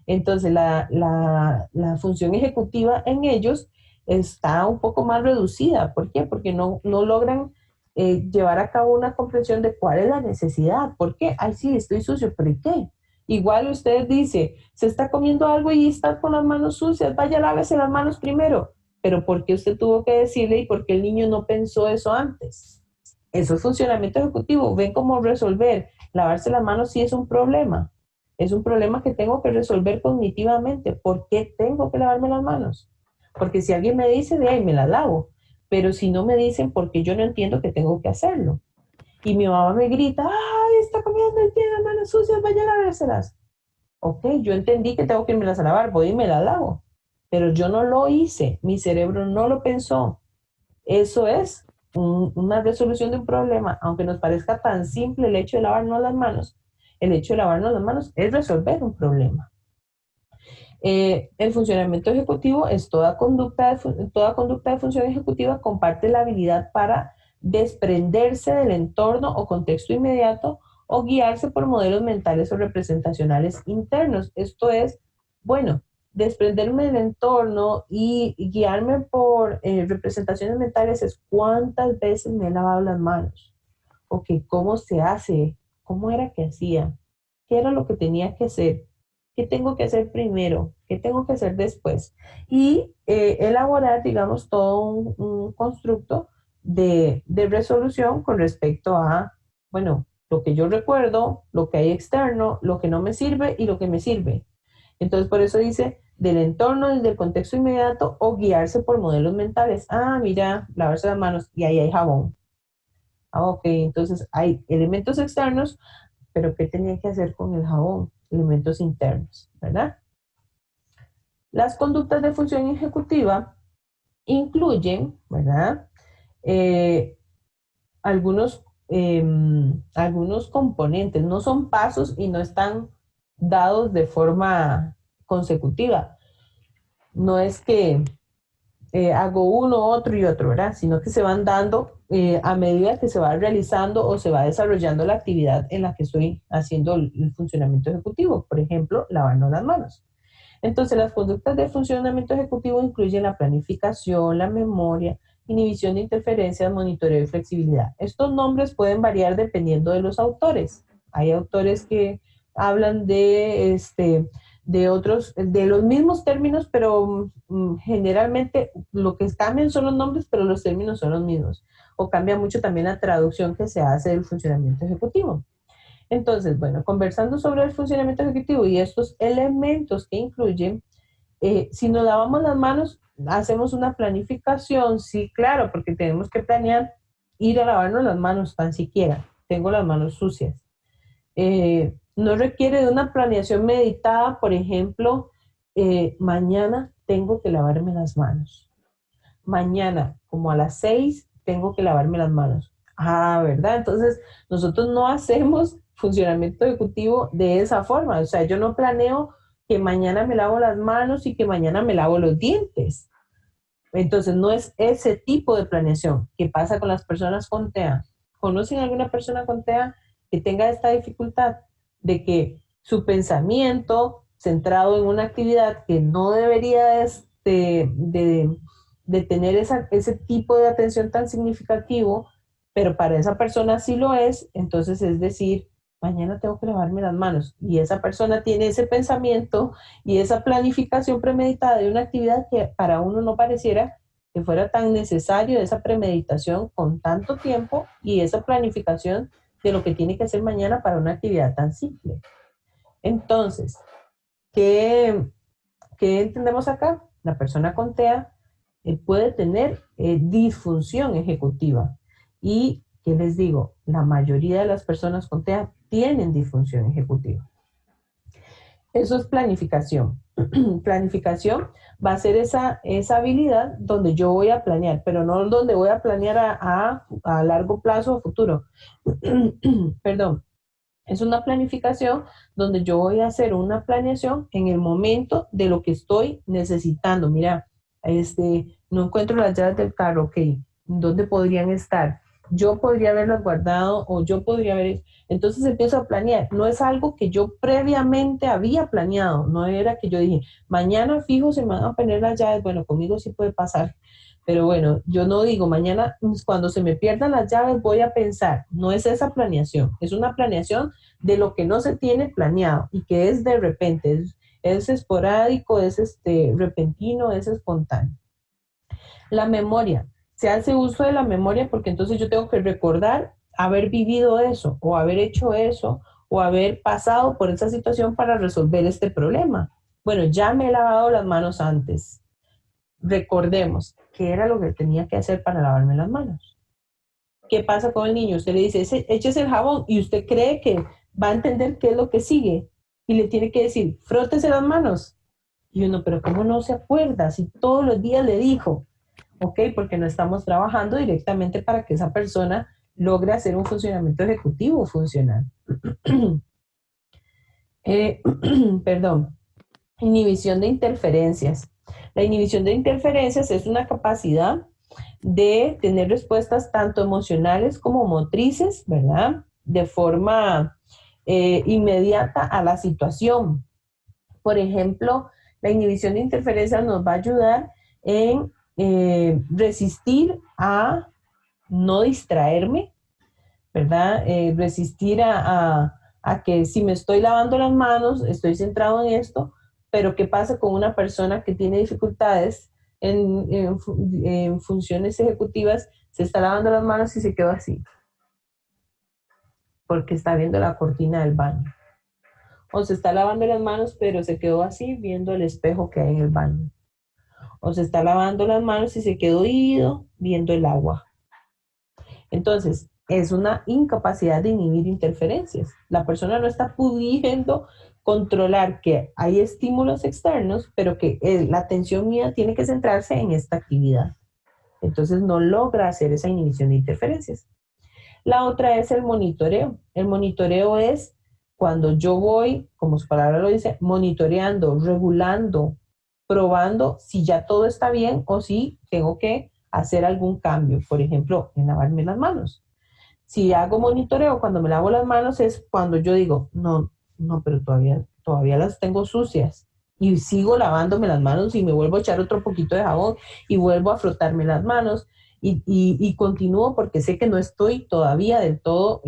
Entonces, la función ejecutiva en ellos está un poco más reducida. ¿Por qué? Porque no logran llevar a cabo una comprensión de cuál es la necesidad. ¿Por qué? Ay, sí, estoy sucio, pero ¿y qué? Igual usted dice, se está comiendo algo y está con las manos sucias, vaya, lávese las manos primero. Pero ¿por qué usted tuvo que decirle y por qué el niño no pensó eso antes? Eso es funcionamiento ejecutivo. Ven cómo resolver. Lavarse las manos sí es un problema. Es un problema que tengo que resolver cognitivamente. ¿Por qué tengo que lavarme las manos? Porque si alguien me dice, de ahí me las lavo. Pero si no me dicen, porque yo no entiendo que tengo que hacerlo. Y mi mamá me grita, ay, está comiendo y tiene las manos sucias, vaya a lavárselas. Ok, yo entendí que tengo que irme las a lavar, voy y me las lavo. Pero yo no lo hice, mi cerebro no lo pensó. Eso es una resolución de un problema, aunque nos parezca tan simple el hecho de lavarnos las manos, el hecho de lavarnos las manos es resolver un problema. El funcionamiento ejecutivo es toda conducta de función ejecutiva comparte la habilidad para desprenderse del entorno o contexto inmediato o guiarse por modelos mentales o representacionales internos. Esto es, bueno, desprenderme del entorno y guiarme por representaciones mentales es cuántas veces me he lavado las manos, o que cómo se hace, cómo era que hacía, qué era lo que tenía que hacer, qué tengo que hacer primero, qué tengo que hacer después. Y elaborar, digamos, todo un constructo de resolución con respecto a, bueno, lo que yo recuerdo, lo que hay externo, lo que no me sirve y lo que me sirve. Entonces, por eso dice del entorno, desde el contexto inmediato o guiarse por modelos mentales. Ah, mira, lavarse las manos y ahí hay jabón. Ah, ok, entonces hay elementos externos, pero ¿qué tenía que hacer con el jabón? Elementos internos, ¿verdad? Las conductas de función ejecutiva incluyen, ¿verdad? Eh, algunos, algunos componentes, no son pasos y no están dados de forma consecutiva. No es que hago uno, otro y otro, ¿verdad? Sino que se van dando a medida que se va realizando o se va desarrollando la actividad en la que estoy haciendo el funcionamiento ejecutivo. Por ejemplo, lavando las manos. Entonces, las conductas de funcionamiento ejecutivo incluyen la planificación, la memoria, inhibición de interferencias, monitoreo y flexibilidad. Estos nombres pueden variar dependiendo de los autores. Hay autores que hablan de otros, de los mismos términos, pero generalmente lo que cambian son los nombres, pero los términos son los mismos. O cambia mucho también la traducción que se hace del funcionamiento ejecutivo. Entonces, bueno, conversando sobre el funcionamiento ejecutivo y estos elementos que incluyen, si nos lavamos las manos, hacemos una planificación, sí, claro, porque tenemos que planear ir a lavarnos las manos tan siquiera. Tengo las manos sucias. No requiere de una planeación meditada, por ejemplo, mañana tengo que lavarme las manos. Mañana, como a las 6, tengo que lavarme las manos. Ah, ¿verdad? Entonces, nosotros no hacemos funcionamiento ejecutivo de esa forma. O sea, yo no planeo que mañana me lavo las manos y que mañana me lavo los dientes. Entonces, no es ese tipo de planeación. ¿Qué pasa con las personas con TEA? ¿Conocen alguna persona con TEA que tenga esta dificultad de que su pensamiento centrado en una actividad que no debería de tener ese tipo de atención tan significativo, pero para esa persona sí lo es? Entonces, es decir, mañana tengo que lavarme las manos, y esa persona tiene ese pensamiento y esa planificación premeditada de una actividad que para uno no pareciera que fuera tan necesario, esa premeditación con tanto tiempo y esa planificación de lo que tiene que hacer mañana para una actividad tan simple. Entonces, ¿qué entendemos acá? La persona con TEA puede tener disfunción ejecutiva. Y, ¿qué les digo? La mayoría de las personas con TEA tienen disfunción ejecutiva. Eso es planificación. Planificación va a ser esa habilidad donde yo voy a planear, pero no donde voy a planear a largo plazo o futuro. Perdón. Es una planificación donde yo voy a hacer una planeación en el momento de lo que estoy necesitando. Mira, no encuentro las llaves del carro, ok, ¿dónde podrían estar? Yo podría haberlas guardado o yo podría haber... Entonces empiezo a planear. No es algo que yo previamente había planeado. No era que yo dije, mañana fijo se me van a poner las llaves. Bueno, conmigo sí puede pasar. Pero bueno, yo no digo, mañana cuando se me pierdan las llaves voy a pensar. No es esa planeación. Es una planeación de lo que no se tiene planeado y que es de repente. Es esporádico, es repentino, es espontáneo. La memoria. Se hace uso de la memoria porque entonces yo tengo que recordar haber vivido eso o haber hecho eso o haber pasado por esa situación para resolver este problema. Bueno, ya me he lavado las manos antes. Recordemos qué era lo que tenía que hacer para lavarme las manos. ¿Qué pasa con el niño? Usted le dice, échese el jabón y usted cree que va a entender qué es lo que sigue y le tiene que decir, frótese las manos. Y uno, pero ¿cómo no se acuerda si todos los días le dijo? Ok, porque no estamos trabajando directamente para que esa persona logre hacer un funcionamiento ejecutivo funcional. Perdón. Inhibición de interferencias. La inhibición de interferencias es una capacidad de tener respuestas tanto emocionales como motrices, ¿verdad? de forma inmediata a la situación. Por ejemplo, la inhibición de interferencias nos va a ayudar en resistir a no distraerme, ¿verdad? Resistir a que si me estoy lavando las manos, estoy centrado en esto, pero ¿qué pasa con una persona que tiene dificultades en funciones ejecutivas? Se está lavando las manos y se quedó así, porque está viendo la cortina del baño. O se está lavando las manos, pero se quedó así viendo el espejo que hay en el baño. O se está lavando las manos y se quedó ido viendo el agua. Entonces, es una incapacidad de inhibir interferencias. La persona no está pudiendo controlar que hay estímulos externos, pero que la atención mía tiene que centrarse en esta actividad. Entonces, no logra hacer esa inhibición de interferencias. La otra es el monitoreo. El monitoreo es cuando yo voy, como su palabra lo dice, monitoreando, regulando, probando si ya todo está bien o si tengo que hacer algún cambio. Por ejemplo, en lavarme las manos. Si hago monitoreo cuando me lavo las manos es cuando yo digo, no, pero todavía las tengo sucias. Y sigo lavándome las manos y me vuelvo a echar otro poquito de jabón y vuelvo a frotarme las manos y continúo porque sé que no estoy todavía del todo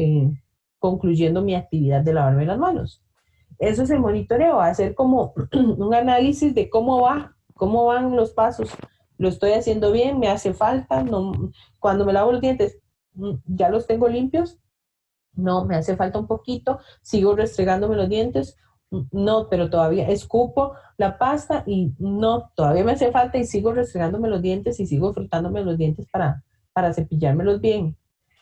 concluyendo mi actividad de lavarme las manos. Eso es el monitoreo, hacer como un análisis de cómo van los pasos. ¿Lo estoy haciendo bien? ¿Me hace falta? No, cuando me lavo los dientes, ¿ya los tengo limpios? No, me hace falta un poquito. ¿Sigo restregándome los dientes? No, pero todavía escupo la pasta y no, todavía me hace falta y sigo restregándome los dientes y sigo frotándome los dientes para cepillármelos bien.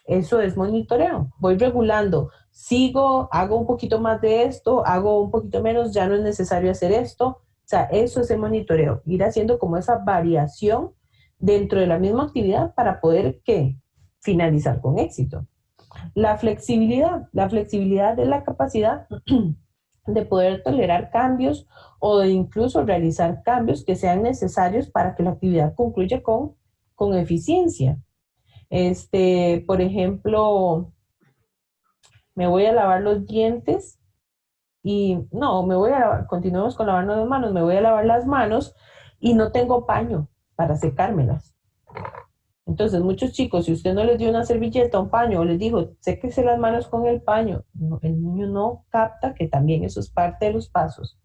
Eso es monitoreo. Voy regulando. Sigo, hago un poquito más de esto, hago un poquito menos, ya no es necesario hacer esto. O sea, eso es el monitoreo. Ir haciendo como esa variación dentro de la misma actividad para poder, ¿qué? Finalizar con éxito. La flexibilidad es la capacidad de poder tolerar cambios o de incluso realizar cambios que sean necesarios para que la actividad concluya con eficiencia. Por ejemplo, me voy a lavar los dientes y no, continuemos con lavarnos las manos, me voy a lavar las manos y no tengo paño para secármelas. Entonces, muchos chicos, si usted no les dio una servilleta, un paño, o les dijo, séquese las manos con el paño, no, el niño no capta que también eso es parte de los pasos.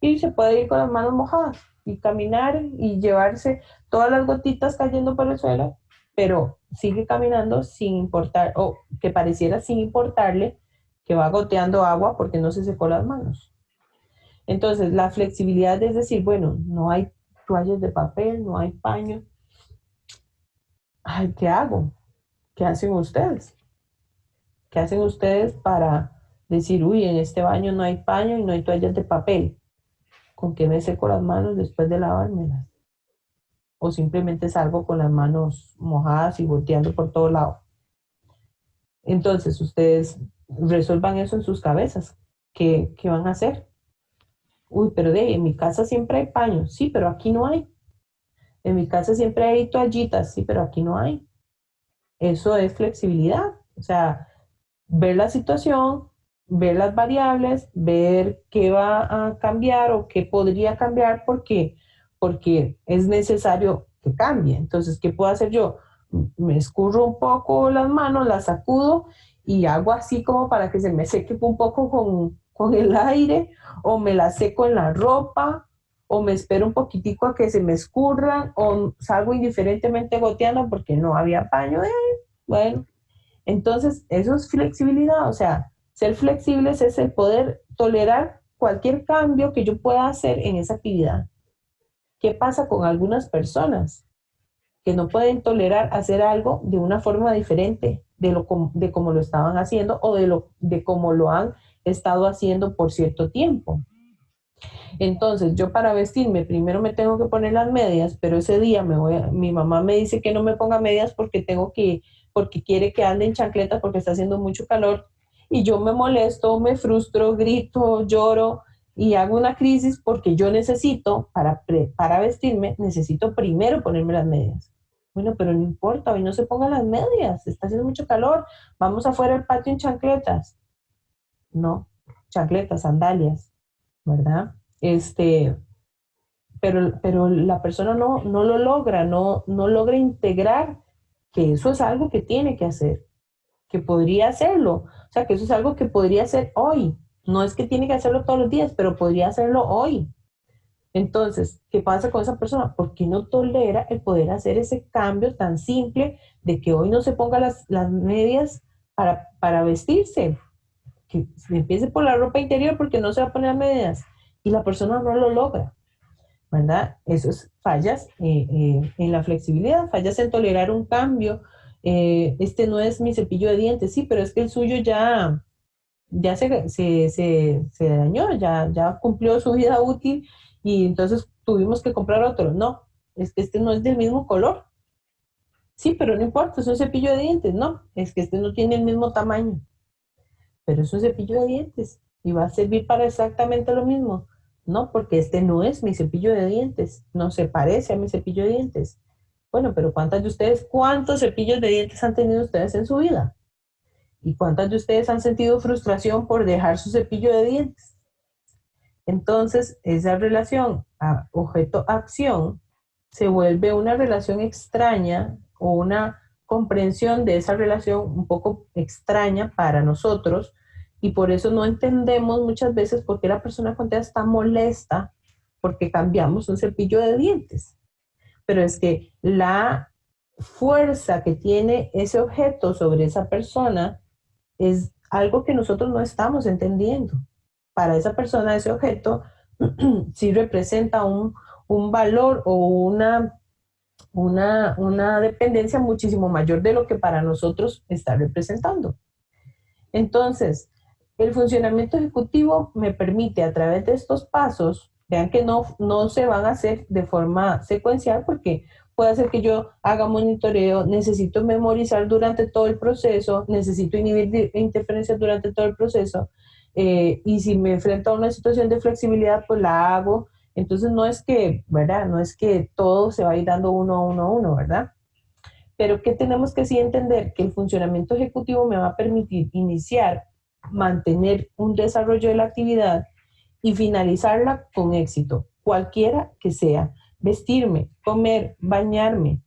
Y se puede ir con las manos mojadas y caminar y llevarse todas las gotitas cayendo por el suelo, pero sigue caminando sin importar, o que pareciera sin importarle que va goteando agua porque no se secó las manos. Entonces, la flexibilidad es decir, bueno, no hay toallas de papel, no hay paño. Ay, ¿qué hago? ¿Qué hacen ustedes? ¿Qué hacen ustedes para decir, uy, en este baño no hay paño y no hay toallas de papel? ¿Con qué me seco las manos después de lavármelas? O simplemente salgo con las manos mojadas y volteando por todo lado. Entonces, ustedes resuelvan eso en sus cabezas. ¿Qué van a hacer? Uy, pero en mi casa siempre hay paños. Sí, pero aquí no hay. En mi casa siempre hay toallitas. Sí, pero aquí no hay. Eso es flexibilidad. O sea, ver la situación, ver las variables, ver qué va a cambiar o qué podría cambiar porque es necesario que cambie. Entonces, ¿qué puedo hacer yo? Me escurro un poco las manos, las sacudo y hago así como para que se me seque un poco con el aire, o me la seco en la ropa, o me espero un poquitico a que se me escurran, o salgo indiferentemente goteando porque no había paño. Bueno, entonces eso es flexibilidad, o sea, ser flexibles es el poder tolerar cualquier cambio que yo pueda hacer en esa actividad. ¿Qué pasa con algunas personas que no pueden tolerar hacer algo de una forma diferente de cómo lo estaban haciendo o de cómo lo han estado haciendo por cierto tiempo? Entonces, yo para vestirme primero me tengo que poner las medias, pero ese día mi mamá me dice que no me ponga medias porque quiere que ande en chancletas porque está haciendo mucho calor, y yo me molesto, me frustro, grito, lloro y hago una crisis porque yo necesito, para vestirme, necesito primero ponerme las medias. Bueno, pero no importa, hoy no se pongan las medias, está haciendo mucho calor, vamos afuera al patio en chancletas. No, chancletas, sandalias, ¿verdad? Pero la persona no lo logra, no logra integrar que eso es algo que tiene que hacer, que podría hacerlo, o sea, que eso es algo que podría hacer hoy. No es que tiene que hacerlo todos los días, pero podría hacerlo hoy. Entonces, ¿qué pasa con esa persona? ¿Por qué no tolera el poder hacer ese cambio tan simple de que hoy no se ponga las medias para vestirse? Que se empiece por la ropa interior porque no se va a poner medias y la persona no lo logra, ¿verdad? Eso es fallas en la flexibilidad, fallas en tolerar un cambio. Este no es mi cepillo de dientes, sí, pero es que el suyo ya se dañó, ya cumplió su vida útil y entonces tuvimos que comprar otro. No, es que este no es del mismo color. Sí, pero no importa, es un cepillo de dientes. No, es que este no tiene el mismo tamaño, pero es un cepillo de dientes y va a servir para exactamente lo mismo. No, porque este no es mi cepillo de dientes, no se parece a mi cepillo de dientes. Bueno, pero cuántos cepillos de dientes han tenido ustedes en su vida? ¿Y cuántas de ustedes han sentido frustración por dejar su cepillo de dientes? Entonces, esa relación a objeto-acción se vuelve una relación extraña o una comprensión de esa relación un poco extraña para nosotros y por eso no entendemos muchas veces por qué la persona con TEA está molesta porque cambiamos un cepillo de dientes. Pero es que la fuerza que tiene ese objeto sobre esa persona es algo que nosotros no estamos entendiendo. Para esa persona, ese objeto sí representa un valor o una dependencia muchísimo mayor de lo que para nosotros está representando. Entonces, el funcionamiento ejecutivo me permite a través de estos pasos, vean que no se van a hacer de forma secuencial porque puede ser que yo haga monitoreo, necesito memorizar durante todo el proceso, necesito inhibir interferencias durante todo el proceso y si me enfrento a una situación de flexibilidad, pues la hago. Entonces no es que, ¿verdad? No es que todo se va a ir dando uno a uno a uno, ¿verdad? Pero que tenemos que sí entender que el funcionamiento ejecutivo me va a permitir iniciar, mantener un desarrollo de la actividad y finalizarla con éxito, cualquiera que sea. Vestirme, comer, bañarme,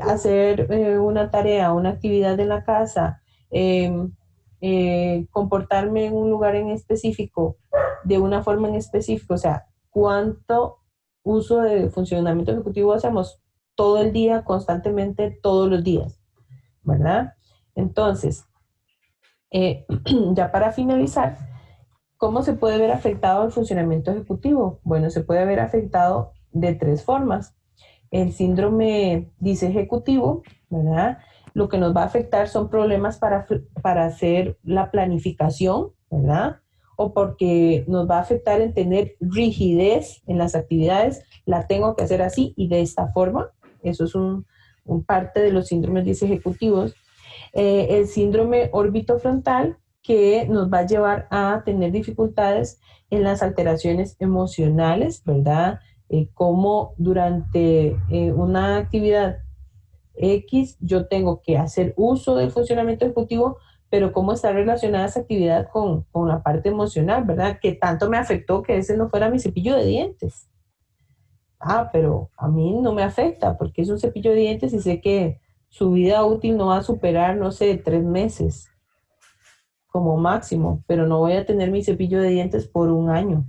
hacer una tarea, una actividad en la casa, eh, comportarme en un lugar en específico, de una forma en específico, o sea, cuánto uso de funcionamiento ejecutivo hacemos todo el día, constantemente, todos los días, ¿verdad? Entonces, ya para finalizar, ¿cómo se puede ver afectado el funcionamiento ejecutivo? Bueno, se puede ver afectado de tres formas. El síndrome disejecutivo, ¿verdad? Lo que nos va a afectar son problemas para hacer la planificación, ¿verdad? O porque nos va a afectar en tener rigidez en las actividades, la tengo que hacer así y de esta forma. Eso es un parte de los síndromes disejecutivos. El síndrome orbitofrontal, que nos va a llevar a tener dificultades en las alteraciones emocionales, ¿verdad? Cómo durante una actividad X yo tengo que hacer uso del funcionamiento ejecutivo, pero cómo está relacionada esa actividad con la parte emocional, ¿verdad? Que tanto me afectó que ese no fuera mi cepillo de dientes. Ah, pero a mí no me afecta porque es un cepillo de dientes y sé que su vida útil no va a superar, no sé, 3 meses como máximo, pero no voy a tener mi cepillo de dientes por un año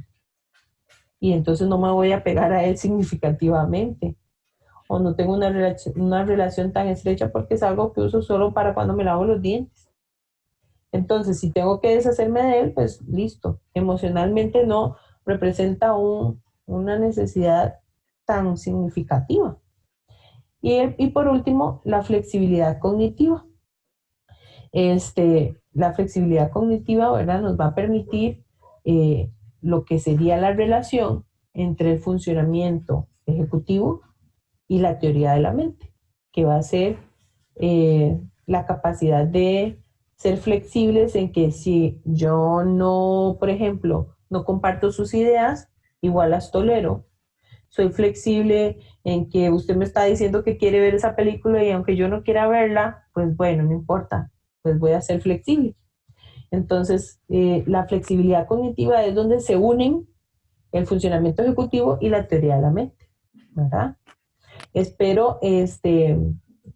y entonces no me voy a pegar a él significativamente o no tengo una relación tan estrecha porque es algo que uso solo para cuando me lavo los dientes. Entonces, si tengo que deshacerme de él, pues listo. Emocionalmente no representa una necesidad tan significativa. Y por último, la flexibilidad cognitiva. La flexibilidad cognitiva, ¿verdad? Nos va a permitir lo que sería la relación entre el funcionamiento ejecutivo y la teoría de la mente, que va a ser la capacidad de ser flexibles en que si yo no, por ejemplo, no comparto sus ideas, igual las tolero, soy flexible en que usted me está diciendo que quiere ver esa película y aunque yo no quiera verla, pues bueno, no importa, pues voy a ser flexible. Entonces, la flexibilidad cognitiva es donde se unen el funcionamiento ejecutivo y la teoría de la mente, ¿verdad? Espero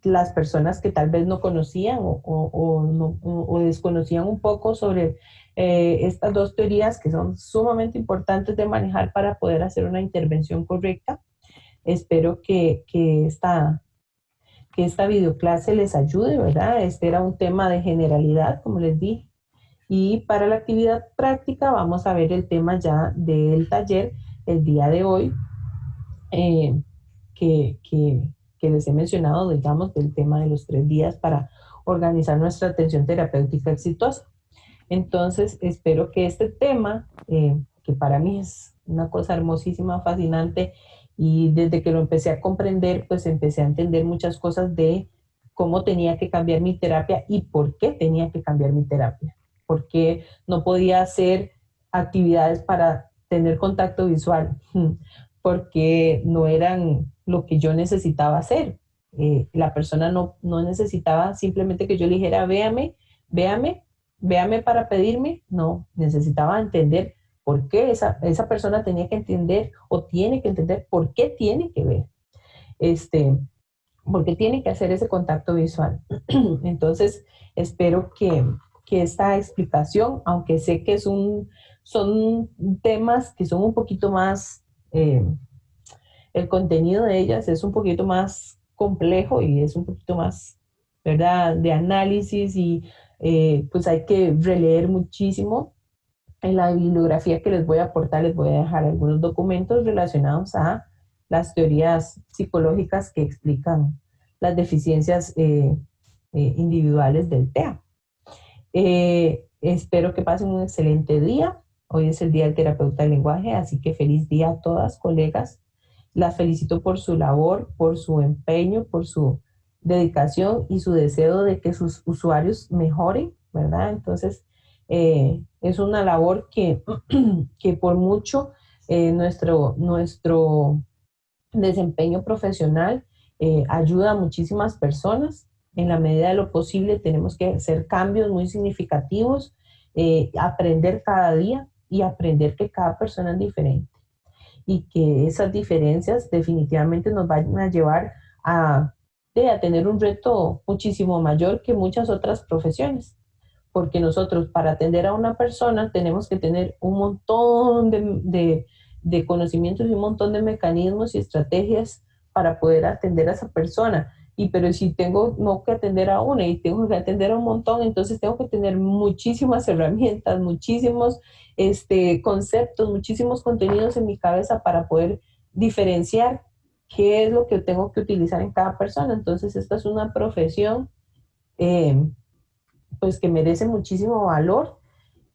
las personas que tal vez no conocían o desconocían un poco sobre estas dos teorías que son sumamente importantes de manejar para poder hacer una intervención correcta. Espero que esta videoclase les ayude, ¿verdad? Este era un tema de generalidad, como les dije. Y para la actividad práctica vamos a ver el tema ya del taller el día de hoy, eh, que, que, que les he mencionado, digamos, del tema de los 3 días para organizar nuestra atención terapéutica exitosa. Entonces, espero que este tema, que para mí es una cosa hermosísima, fascinante, y desde que lo empecé a comprender, pues empecé a entender muchas cosas de cómo tenía que cambiar mi terapia y por qué tenía que cambiar mi terapia. Porque no podía hacer actividades para tener contacto visual, porque no eran lo que yo necesitaba hacer. La persona no necesitaba simplemente que yo le dijera, véame, véame, véame para pedirme, no, necesitaba entender por qué esa persona tenía que entender o tiene que entender por qué tiene que ver, este, por qué tiene que hacer ese contacto visual. Entonces, espero que esta explicación, aunque sé que son temas que son un poquito más, el contenido de ellas es un poquito más complejo y es un poquito más, ¿verdad?, de análisis y pues hay que releer muchísimo. En la bibliografía que les voy a aportar les voy a dejar algunos documentos relacionados a las teorías psicológicas que explican las deficiencias individuales del TEA. Espero que pasen un excelente día. Hoy es el Día del Terapeuta del Lenguaje, así que feliz día a todas, colegas. Las felicito por su labor, por su empeño, por su dedicación y su deseo de que sus usuarios mejoren, ¿verdad? Entonces, es una labor que por mucho nuestro desempeño profesional ayuda a muchísimas personas. En la medida de lo posible tenemos que hacer cambios muy significativos, aprender cada día y aprender que cada persona es diferente y que esas diferencias definitivamente nos van a llevar a tener un reto muchísimo mayor que muchas otras profesiones. Porque nosotros para atender a una persona tenemos que tener un montón de conocimientos y un montón de mecanismos y estrategias para poder atender a esa persona. Y pero si tengo no que atender a una y tengo que atender a un montón, entonces tengo que tener muchísimas herramientas, muchísimos conceptos, muchísimos contenidos en mi cabeza para poder diferenciar qué es lo que tengo que utilizar en cada persona. Entonces esta es una profesión eh, pues que merece muchísimo valor,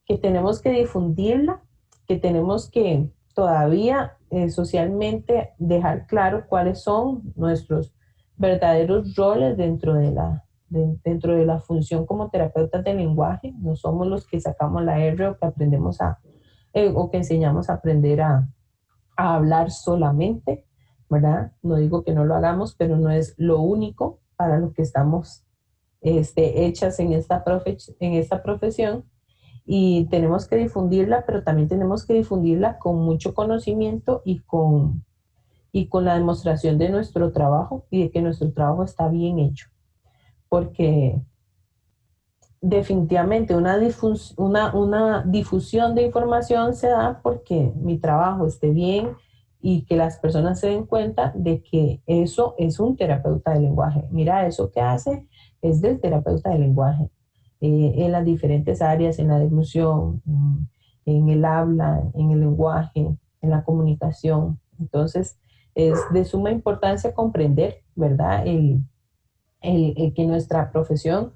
que tenemos que difundirla, que tenemos que todavía socialmente dejar claro cuáles son nuestros verdaderos roles dentro de la función como terapeutas del lenguaje. No somos los que sacamos la R o que aprendemos o que enseñamos a aprender a hablar solamente, ¿verdad? No digo que no lo hagamos, pero no es lo único para lo que estamos hechas en esta profesión y tenemos que difundirla, pero también tenemos que difundirla con mucho conocimiento y con la demostración de nuestro trabajo y de que nuestro trabajo está bien hecho. Porque definitivamente una difusión de información se da porque mi trabajo esté bien y que las personas se den cuenta de que eso es un terapeuta de lenguaje. Mira, eso que hace es del terapeuta de lenguaje. En las diferentes áreas, en la deglución, en el habla, en el lenguaje, en la comunicación. Entonces, es de suma importancia comprender, ¿verdad? El que nuestra profesión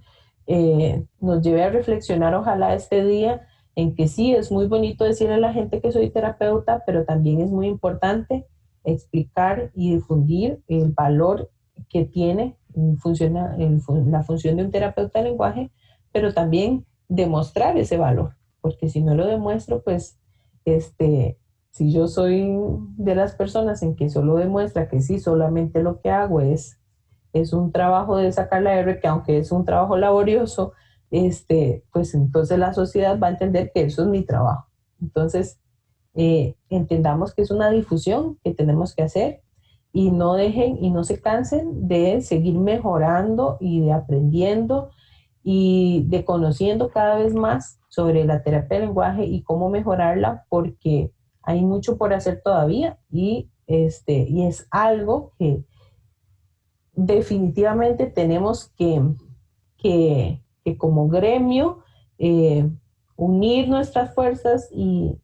nos lleve a reflexionar, ojalá este día, en que sí, es muy bonito decirle a la gente que soy terapeuta, pero también es muy importante explicar y difundir el valor que tiene la función de un terapeuta de lenguaje, pero también demostrar ese valor, porque si no lo demuestro, pues este, Si yo soy de las personas en que solo demuestra que sí, solamente lo que hago es un trabajo de sacar la R, que aunque es un trabajo laborioso, pues entonces la sociedad va a entender que eso es mi trabajo. Entonces, entendamos que es una difusión que tenemos que hacer y no dejen y no se cansen de seguir mejorando y de aprendiendo y de conociendo cada vez más sobre la terapia del lenguaje y cómo mejorarla, porque hay mucho por hacer todavía y es algo que definitivamente tenemos que como gremio eh, unir nuestras fuerzas y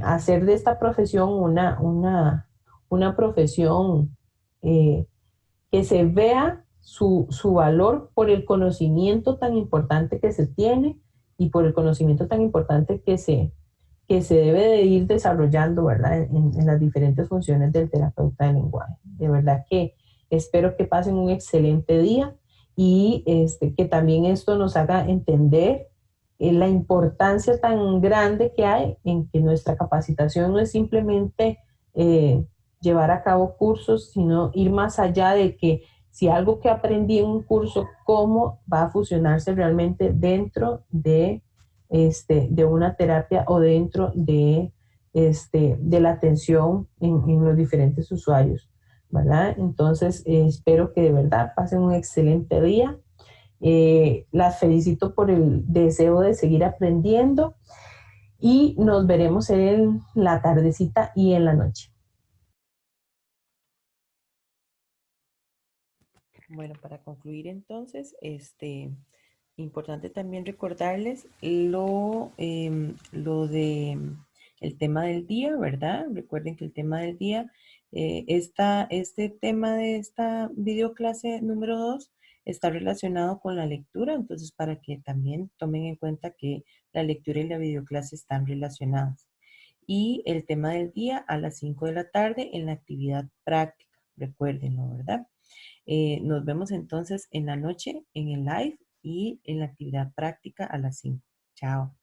hacer de esta profesión una profesión que se vea su valor por el conocimiento tan importante que se tiene y por el conocimiento tan importante que se debe de ir desarrollando, ¿verdad? En las diferentes funciones del terapeuta del lenguaje. De verdad que espero que pasen un excelente día y que también esto nos haga entender la importancia tan grande que hay en que nuestra capacitación no es simplemente llevar a cabo cursos, sino ir más allá de que si algo que aprendí en un curso, cómo va a fusionarse realmente dentro de una terapia o dentro de la atención en los diferentes usuarios, ¿verdad? Entonces, espero que de verdad pasen un excelente día. Las felicito por el deseo de seguir aprendiendo y nos veremos en la tardecita y en la noche. Bueno, para concluir entonces, importante también recordarles lo de el tema del día, ¿verdad? Recuerden que el tema del día, este tema de esta videoclase número 2 está relacionado con la lectura, entonces para que también tomen en cuenta que la lectura y la videoclase están relacionadas. Y el tema del día a las 5 de la tarde en la actividad práctica, recuérdenlo, ¿verdad? Nos vemos entonces en la noche en el live y en la actividad práctica a las 5. Chao.